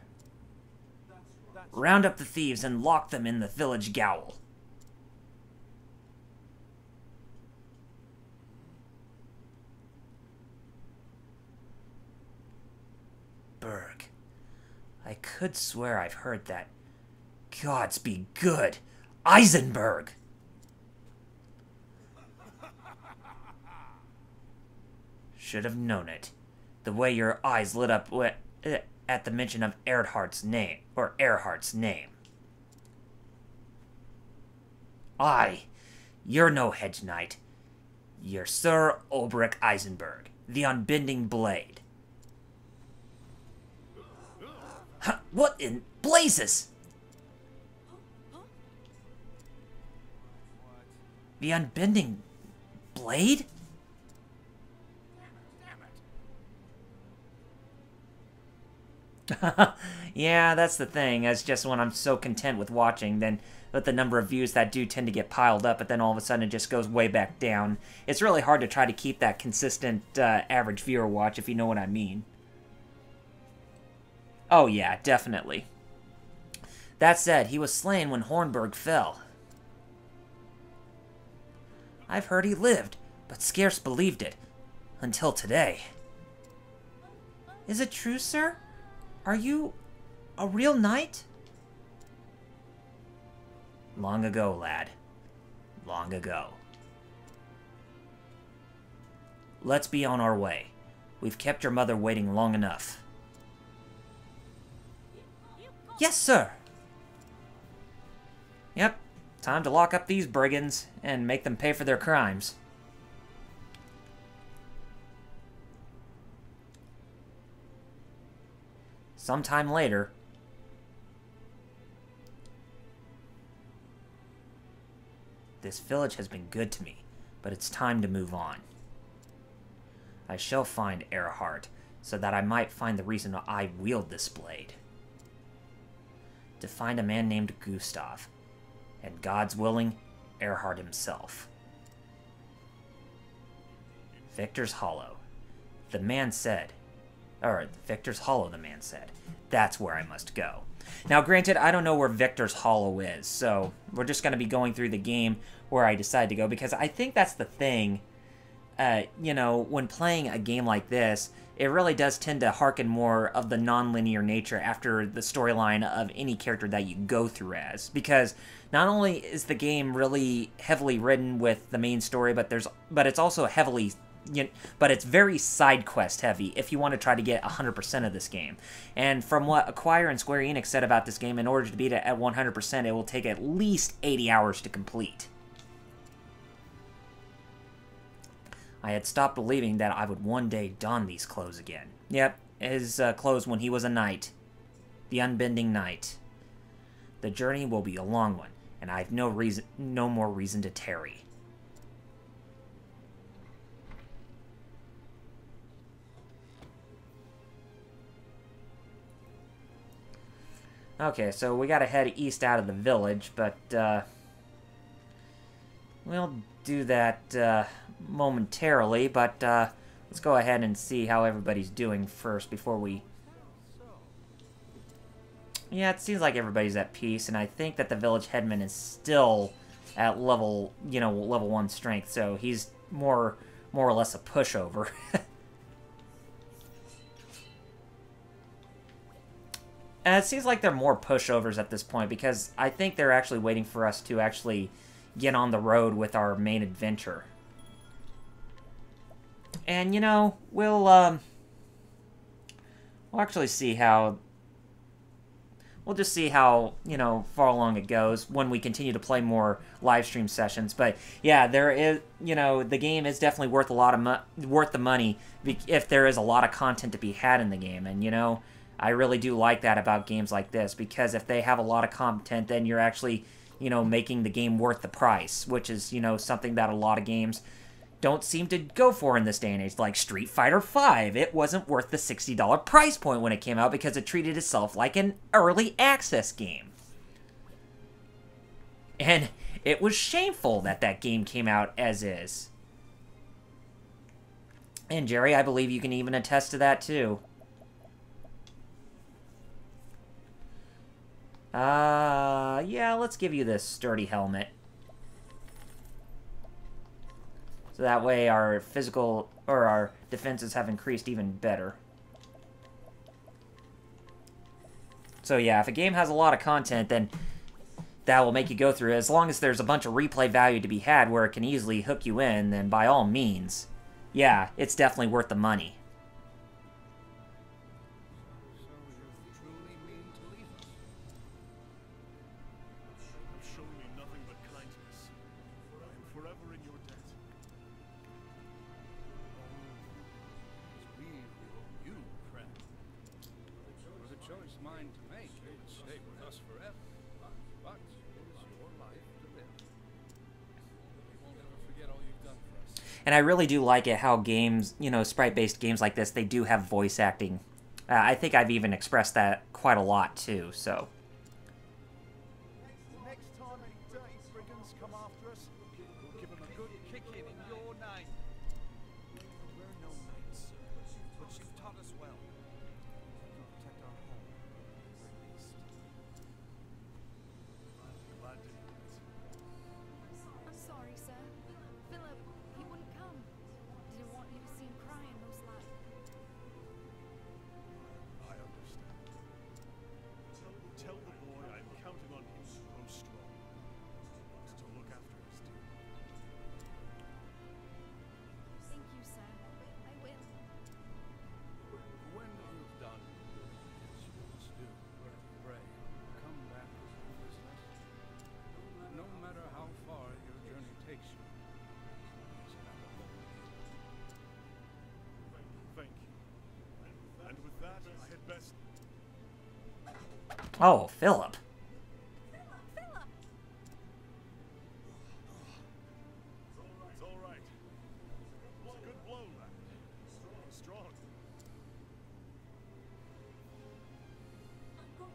Round up the thieves and lock them in the village gaol. Berg. I could swear I've heard that. Gods be good! Eisenberg! Should have known it. The way your eyes lit up at the mention of Earhart's name. Aye, you're no Hedge Knight. You're Sir Ulbrich Eisenberg, the Unbending Blade. Huh, what in blazes? The Unbending Blade? Yeah, that's the thing. It's just when I'm so content with watching, then with the number of views that do tend to get piled up, but then all of a sudden it just goes way back down. It's really hard to try to keep that consistent average viewer watch, if you know what I mean. Oh yeah, definitely. That said, he was slain when Hornburg fell. I've heard he lived, but scarce believed it. Until today. Is it true, sir? Are you a real knight? Long ago, lad. Long ago. Let's be on our way. We've kept your mother waiting long enough. Yes, sir! Yep, time to lock up these brigands and make them pay for their crimes. Sometime later, this village has been good to me, but it's time to move on. I shall find Earhart, so that I might find the reason I wield this blade. To find a man named Gustav, and God's willing, Earhart himself. Victor's Hollow. The man said, Victor's Hollow, the man said. That's where I must go. Now, granted, I don't know where Victor's Hollow is, so we're just going to be going through the game where I decide to go, because I think that's the thing. You know, when playing a game like this, it really does tend to harken more of the non-linear nature after the storyline of any character that you go through as. Because not only is the game really heavily written with the main story, but it's also heavily... but it's very side quest heavy if you want to try to get 100% of this game. And from what Acquire and Square Enix said about this game, in order to beat it at 100%, it will take at least 80 hours to complete. I had stopped believing that I would one day don these clothes again. Yep, his clothes when he was a knight. The unbending knight. The journey will be a long one, and I have no more reason to tarry. Okay, so we gotta head east out of the village, but we'll do that momentarily, but let's go ahead and see how everybody's doing first before we... Yeah, it seems like everybody's at peace, and I think that the village headman is still at level, level 1 strength, so he's more or less a pushover. And it seems like they're more pushovers at this point, because I think they're actually waiting for us to actually get on the road with our main adventure. And, we'll actually see how... We'll just see how, far along it goes when we continue to play more live stream sessions. But, yeah, there is, the game is definitely worth a lot of worth the money if there is a lot of content to be had in the game. And, I really do like that about games like this, because if they have a lot of content, then you're actually, making the game worth the price, which is, something that a lot of games don't seem to go for in this day and age. Like Street Fighter V, it wasn't worth the $60 price point when it came out because it treated itself like an early access game. And it was shameful that that game came out as is. And Jerry, I believe you can even attest to that too. Yeah, let's give you this sturdy helmet. So that way our physical, or our defenses have increased even better. So yeah, if a game has a lot of content, then that will make you go through it. As long as there's a bunch of replay value to be had where it can easily hook you in, then by all means, yeah, it's definitely worth the money. And I really do like it how games, sprite-based games like this, they do have voice acting I think I've even expressed that quite a lot, too, so... The next time any dirty brigands come after us, we'll give them a good kicking in your name. We're no knights, sir, but you've taught us well. You protect our home, at least. Glad to hear it. I'm sorry, sir. Philip, he wouldn't come. Didn't want you to see him crying, most like. I understand. Tell the boy I'm counting on him to grow strong. To look after his dear. Thank you, sir. I will. When you've done as you must do, pray, come back and visit us. No matter how far your journey takes you, it's not alone. Thank you. And with that, I had best... Oh, Philip. Philip! It's all right. It was a good blow, lad. Strong.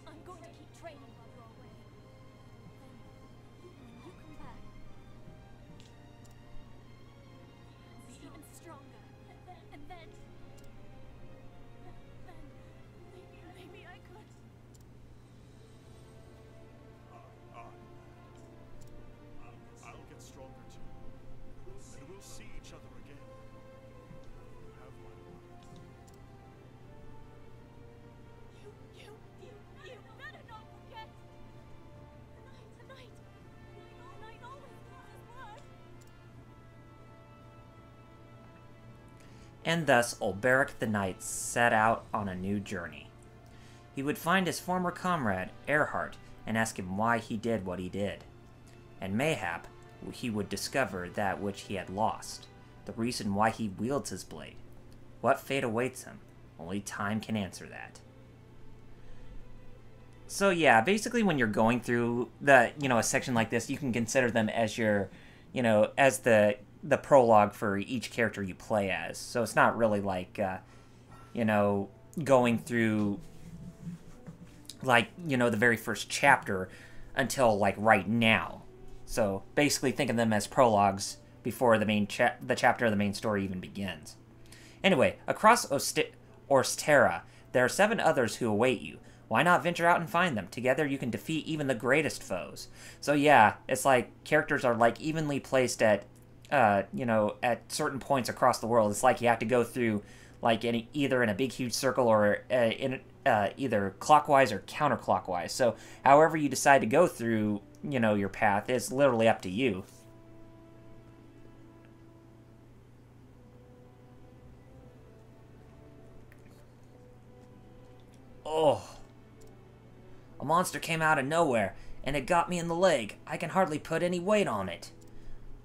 I'm going to keep training while you're away. Then, when you come back, I'll be even stronger. And then maybe I could. I'll get stronger too. And we'll see each other again. You have my word. You better not forget. The knight always keeps his word. And thus, Ulberic the Knight set out on a new journey. He would find his former comrade, Erhard, and ask him why he did what he did. And mayhap he would discover that which he had lost, the reason why he wields his blade. What fate awaits him? Only time can answer that. So yeah, basically when you're going through a section like this, you can consider them as your, as the prologue for each character you play as. So it's not really like, going through, the very first chapter until, right now. So basically think of them as prologues before the chapter of the main story even begins. Anyway, across Orstera, there are 7 others who await you. Why not venture out and find them? Together you can defeat even the greatest foes. So yeah, it's like characters are evenly placed at at certain points across the world. It's like you have to go through either in a big huge circle or in either clockwise or counterclockwise. So however you decide to go through your path is literally up to you. Oh. A monster came out of nowhere, and it got me in the leg. I can hardly put any weight on it.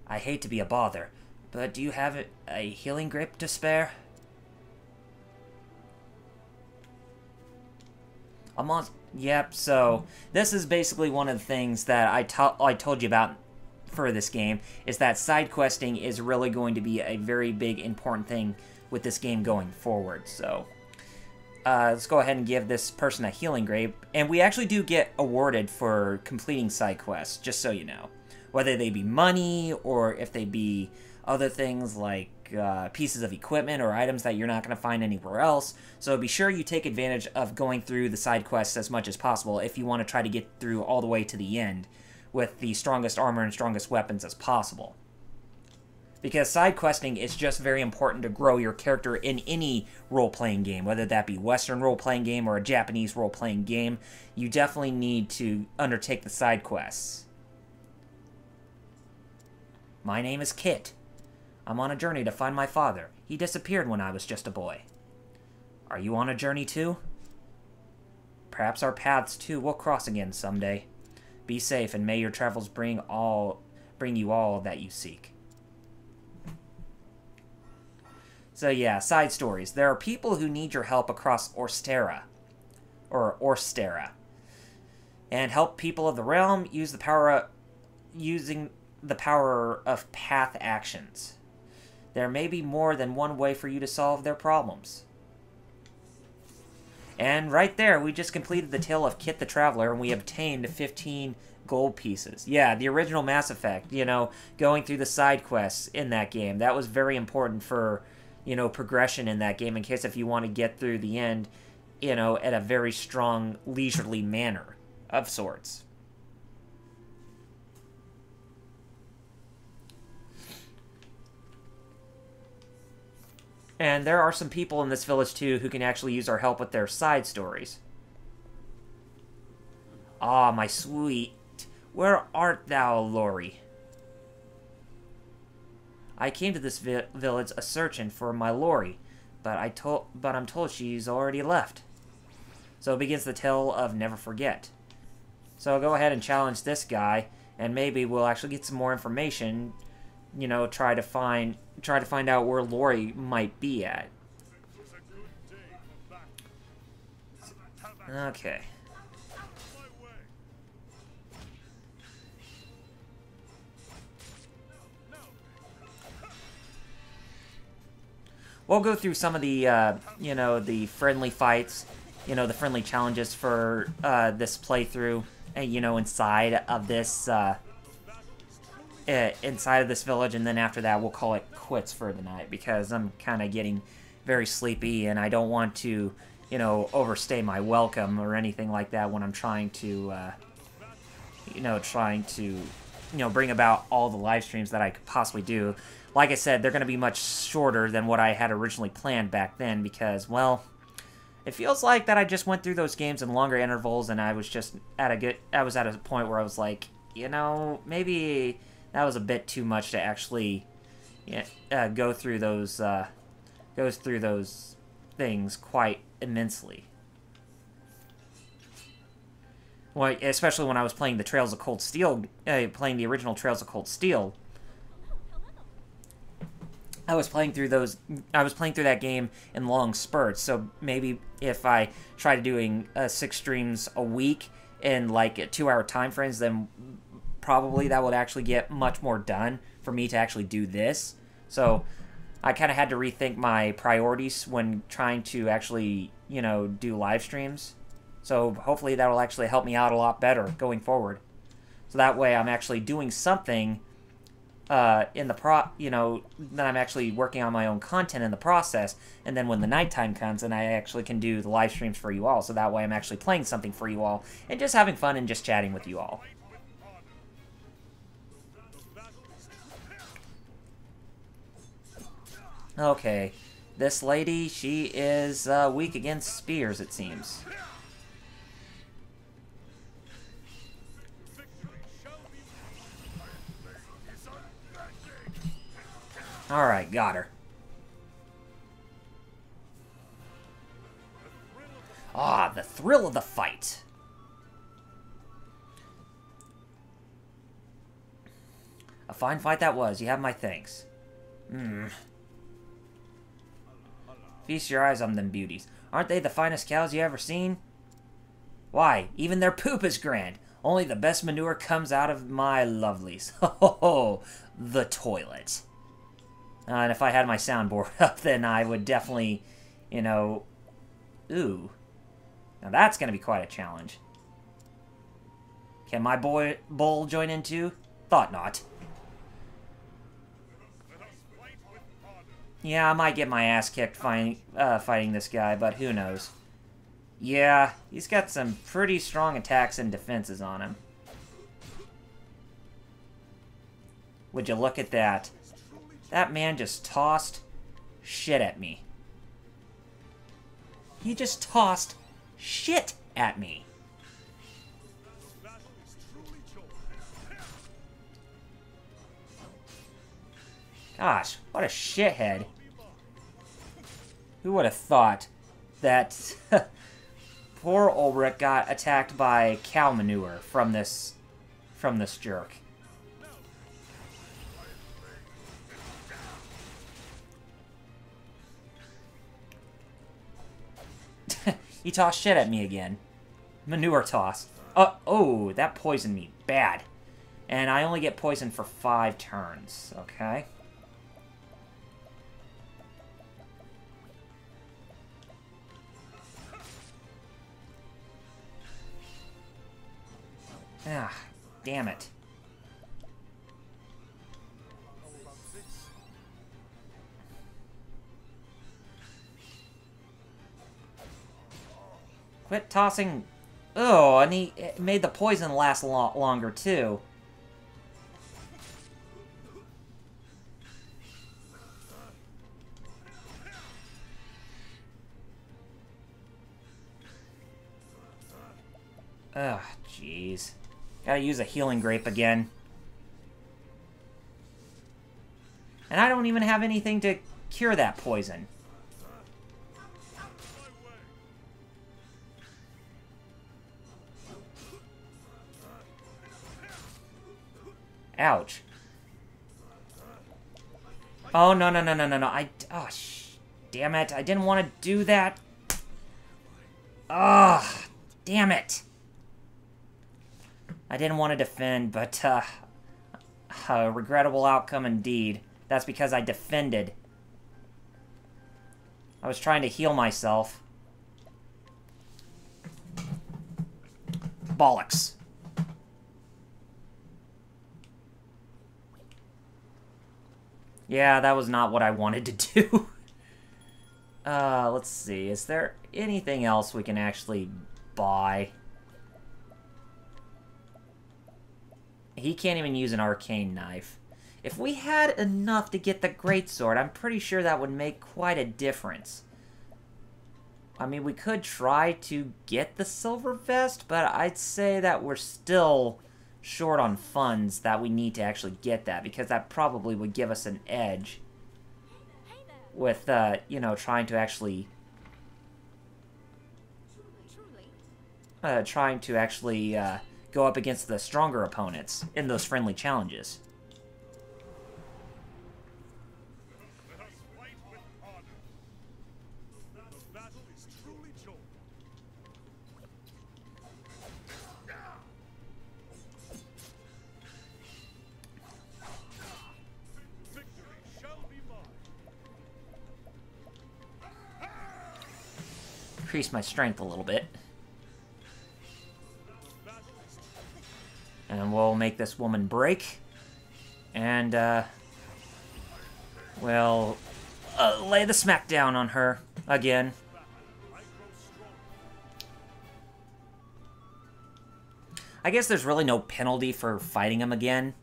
I hate to be a bother, but do you have a healing grape to spare? A monster... Yep, so this is basically one of the things that I told you about for this game, is that side questing is really going to be a very big, important thing with this game going forward. So let's go ahead and give this person a healing grape. And we actually do get awarded for completing side quests, just so you know. Whether they be money, or if they be other things like pieces of equipment or items that you're not going to find anywhere else. So be sure you take advantage of going through the side quests as much as possible if you want to try to get through all the way to the end with the strongest armor and strongest weapons as possible. Because side questing is just very important to grow your character in any role-playing game, whether that be Western role-playing game or a Japanese role-playing game. You definitely need to undertake the side quests. My name is Kit. I'm on a journey to find my father. He disappeared when I was just a boy. Are you on a journey too? Perhaps our paths too will cross again someday. Be safe, and may your travels bring you all that you seek. So yeah, side stories. There are people who need your help across Orstera. And help people of the realm using the power of path actions. There may be more than one way for you to solve their problems. And right there, we just completed the tale of Kit the Traveler, and we obtained 15 gold pieces. Yeah, the original Mass Effect, you know, going through the side quests in that game. That was very important for, you know, progression in that game, in case if you want to get through the end, you know, at a very strong, leisurely manner of sorts. And there are some people in this village, too, who can actually use our help with their side stories. Ah, my sweet. Where art thou, Lori? I came to this village a-searching for my Lori, but I'm told she's already left. So it begins the tale of Never Forget. So I'll go ahead and challenge this guy, and maybe we'll actually get some more information, you know, try to find out where Lori might be at. Okay. We'll go through some of the, you know, the friendly fights, you know, the friendly challenges for this playthrough, you know, inside of this village, and then after that we'll call it quits for the night, because I'm kind of getting very sleepy, and I don't want to, you know, overstay my welcome or anything like that when I'm trying to, you know, bring about all the live streams that I could possibly do. Like I said, they're going to be much shorter than what I had originally planned back then, because, well, it feels like that I just went through those games in longer intervals, and I was just at a point where I was like, you know, maybe that was a bit too much to actually go through those things quite immensely. Well, especially when I was playing the Trails of Cold Steel, playing the original Trails of Cold Steel. I was playing through that game in long spurts, so maybe if I tried doing 6 streams a week in like 2-hour time frames, then probably that would actually get much more done for me to actually do this. So I kind of had to rethink my priorities when trying to actually, you know, do live streams. So hopefully that will actually help me out a lot better going forward. So that way I'm actually doing something you know, then I'm actually working on my own content in the process, and then when the nighttime comes, and I actually can do the live streams for you all, so that way I'm actually playing something for you all, and just having fun and just chatting with you all. Okay, this lady, she is weak against spears, it seems. Alright, got her. Ah, the thrill of the fight. A fine fight that was. You have my thanks. Feast your eyes on them beauties. Aren't they the finest cows you ever seen? Why, even their poop is grand. Only the best manure comes out of my lovelies. Ho ho ho, the toilet. And if I had my soundboard up, then I would definitely, you know... Ooh. Now that's going to be quite a challenge. Can my bull join in too? Thought not. Yeah, I might get my ass kicked fighting this guy, but who knows. Yeah, he's got some pretty strong attacks and defenses on him. Would you look at that? That man just tossed shit at me. He just tossed shit at me. Gosh, what a shithead. Who would have thought that poor Ulrich got attacked by cow manure from this jerk? He tossed shit at me again. Manure toss. Oh, that poisoned me bad. And I only get poisoned for 5 turns. Okay. Ah, damn it. How about this? Quit tossing... Oh, and he made the poison last longer, too. Ugh, jeez. Gotta use a healing grape again. And I don't even have anything to cure that poison. Ouch. Oh, no, no, no, no, no, no. Oh, damn it. I didn't want to do that. Oh, damn it. I didn't want to defend, but, regrettable outcome indeed. That's because I defended. I was trying to heal myself. Bollocks. Yeah, that was not what I wanted to do. Let's see. Is there anything else we can actually buy? He can't even use an arcane knife. If we had enough to get the greatsword, I'm pretty sure that would make quite a difference. I mean, we could try to get the silver vest, but I'd say that we're still short on funds that we need to actually get that, because that probably would give us an edge with, you know, trying to actually go up against the stronger opponents in those friendly challenges. Let us fight with honor. The battle is truly joined. Victory shall be mine. Increase my strength a little bit. And we'll make this woman break. And, we'll lay the smack down on her again. I guess there's really no penalty for fighting him again.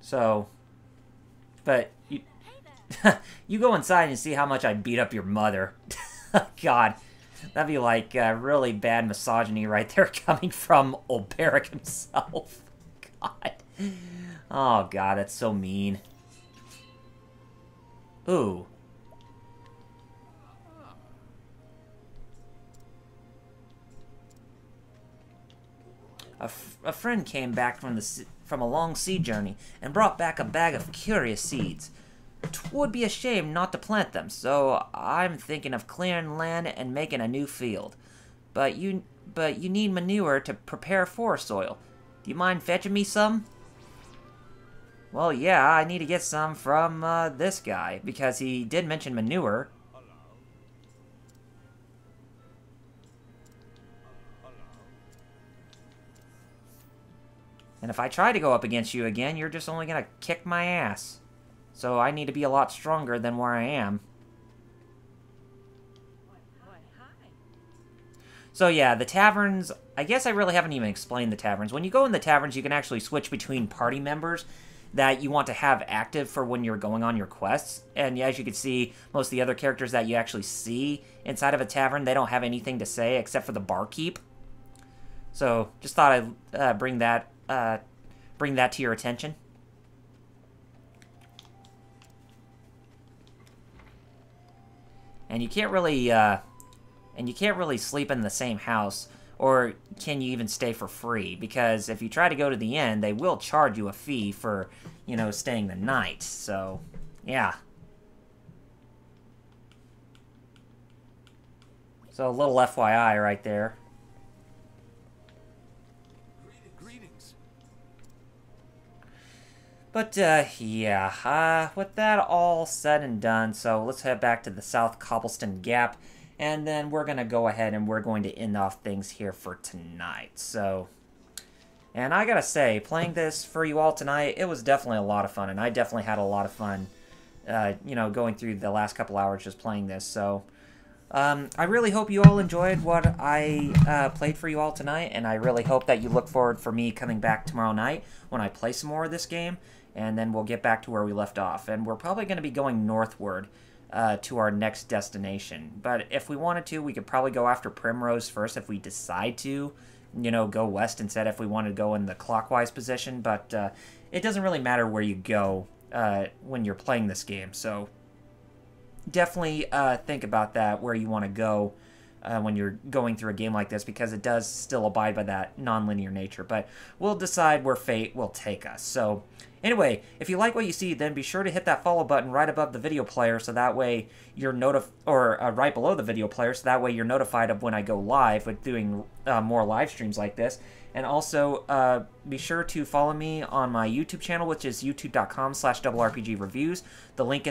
So, but you, you go inside and see how much I beat up your mother. God. That'd be like really bad misogyny right there coming from Olberic himself. God. Oh, God, that's so mean. Ooh. A friend came back from a long sea journey and brought back a bag of curious seeds. 'Twould be a shame not to plant them, so I'm thinking of clearing land and making a new field. But you need manure to prepare forest soil. Do you mind fetching me some? Well, yeah, I need to get some from this guy, because he did mention manure. And if I try to go up against you again, you're just only gonna kick my ass. So I need to be a lot stronger than where I am. So yeah, the taverns, I guess I really haven't even explained the taverns. When you go in the taverns, you can actually switch between party members that you want to have active for when you're going on your quests. And as you can see, most of the other characters that you actually see inside of a tavern, they don't have anything to say except for the barkeep. So just thought I'd bring that to your attention. And you can't really sleep in the same house, or can you even stay for free? Because if you try to go to the inn, they will charge you a fee for, you know, staying the night. So, yeah. So a little FYI right there. Greetings. But, yeah, with that all said and done, so let's head back to the South Cobblestone Gap and then we're going to go ahead and we're going to end off things here for tonight. So, and I gotta say, playing this for you all tonight, it was definitely a lot of fun, and I definitely had a lot of fun, you know, going through the last couple hours just playing this. So, I really hope you all enjoyed what I played for you all tonight, and I really hope that you look forward for me coming back tomorrow night when I play some more of this game, and then we'll get back to where we left off. And we're probably going to be going northward to our next destination. But if we wanted to, we could probably go after Primrose first if we decide to, you know, go west instead if we wanted to go in the clockwise position. But it doesn't really matter where you go when you're playing this game. So definitely think about that, where you want to go when you're going through a game like this, because it does still abide by that non-linear nature. But we'll decide where fate will take us. So anyway, if you like what you see, then be sure to hit that follow button right above the video player, so that way you're right below the video player, so that way you're notified of when I go live with doing more live streams like this. And also, be sure to follow me on my YouTube channel, which is youtube.com/RRPGReviews. The link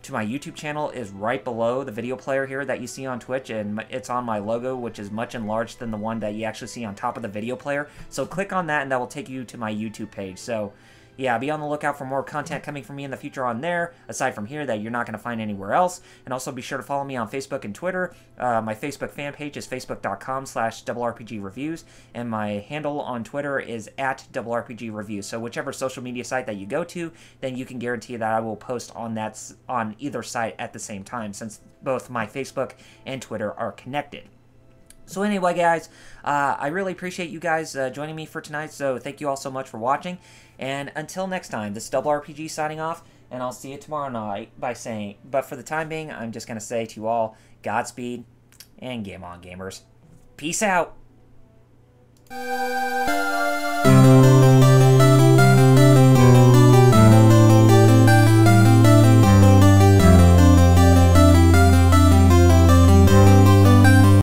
to my YouTube channel is right below the video player here that you see on Twitch, and it's on my logo, which is much enlarged than the one that you actually see on top of the video player. So click on that, and that will take you to my YouTube page. So yeah, be on the lookout for more content coming from me in the future on there, aside from here, that you're not going to find anywhere else. And also be sure to follow me on Facebook and Twitter. My Facebook fan page is facebook.com/RRPGReviews, and my handle on Twitter is @RRPGReviews. So whichever social media site that you go to, then you can guarantee that I will post on either site at the same time, since both my Facebook and Twitter are connected. So anyway, guys, I really appreciate you guys joining me for tonight, so thank you all so much for watching. And until next time, this is RPG signing off, and I'll see you tomorrow night but for the time being, I'm just going to say to you all, Godspeed, and game on, gamers. Peace out!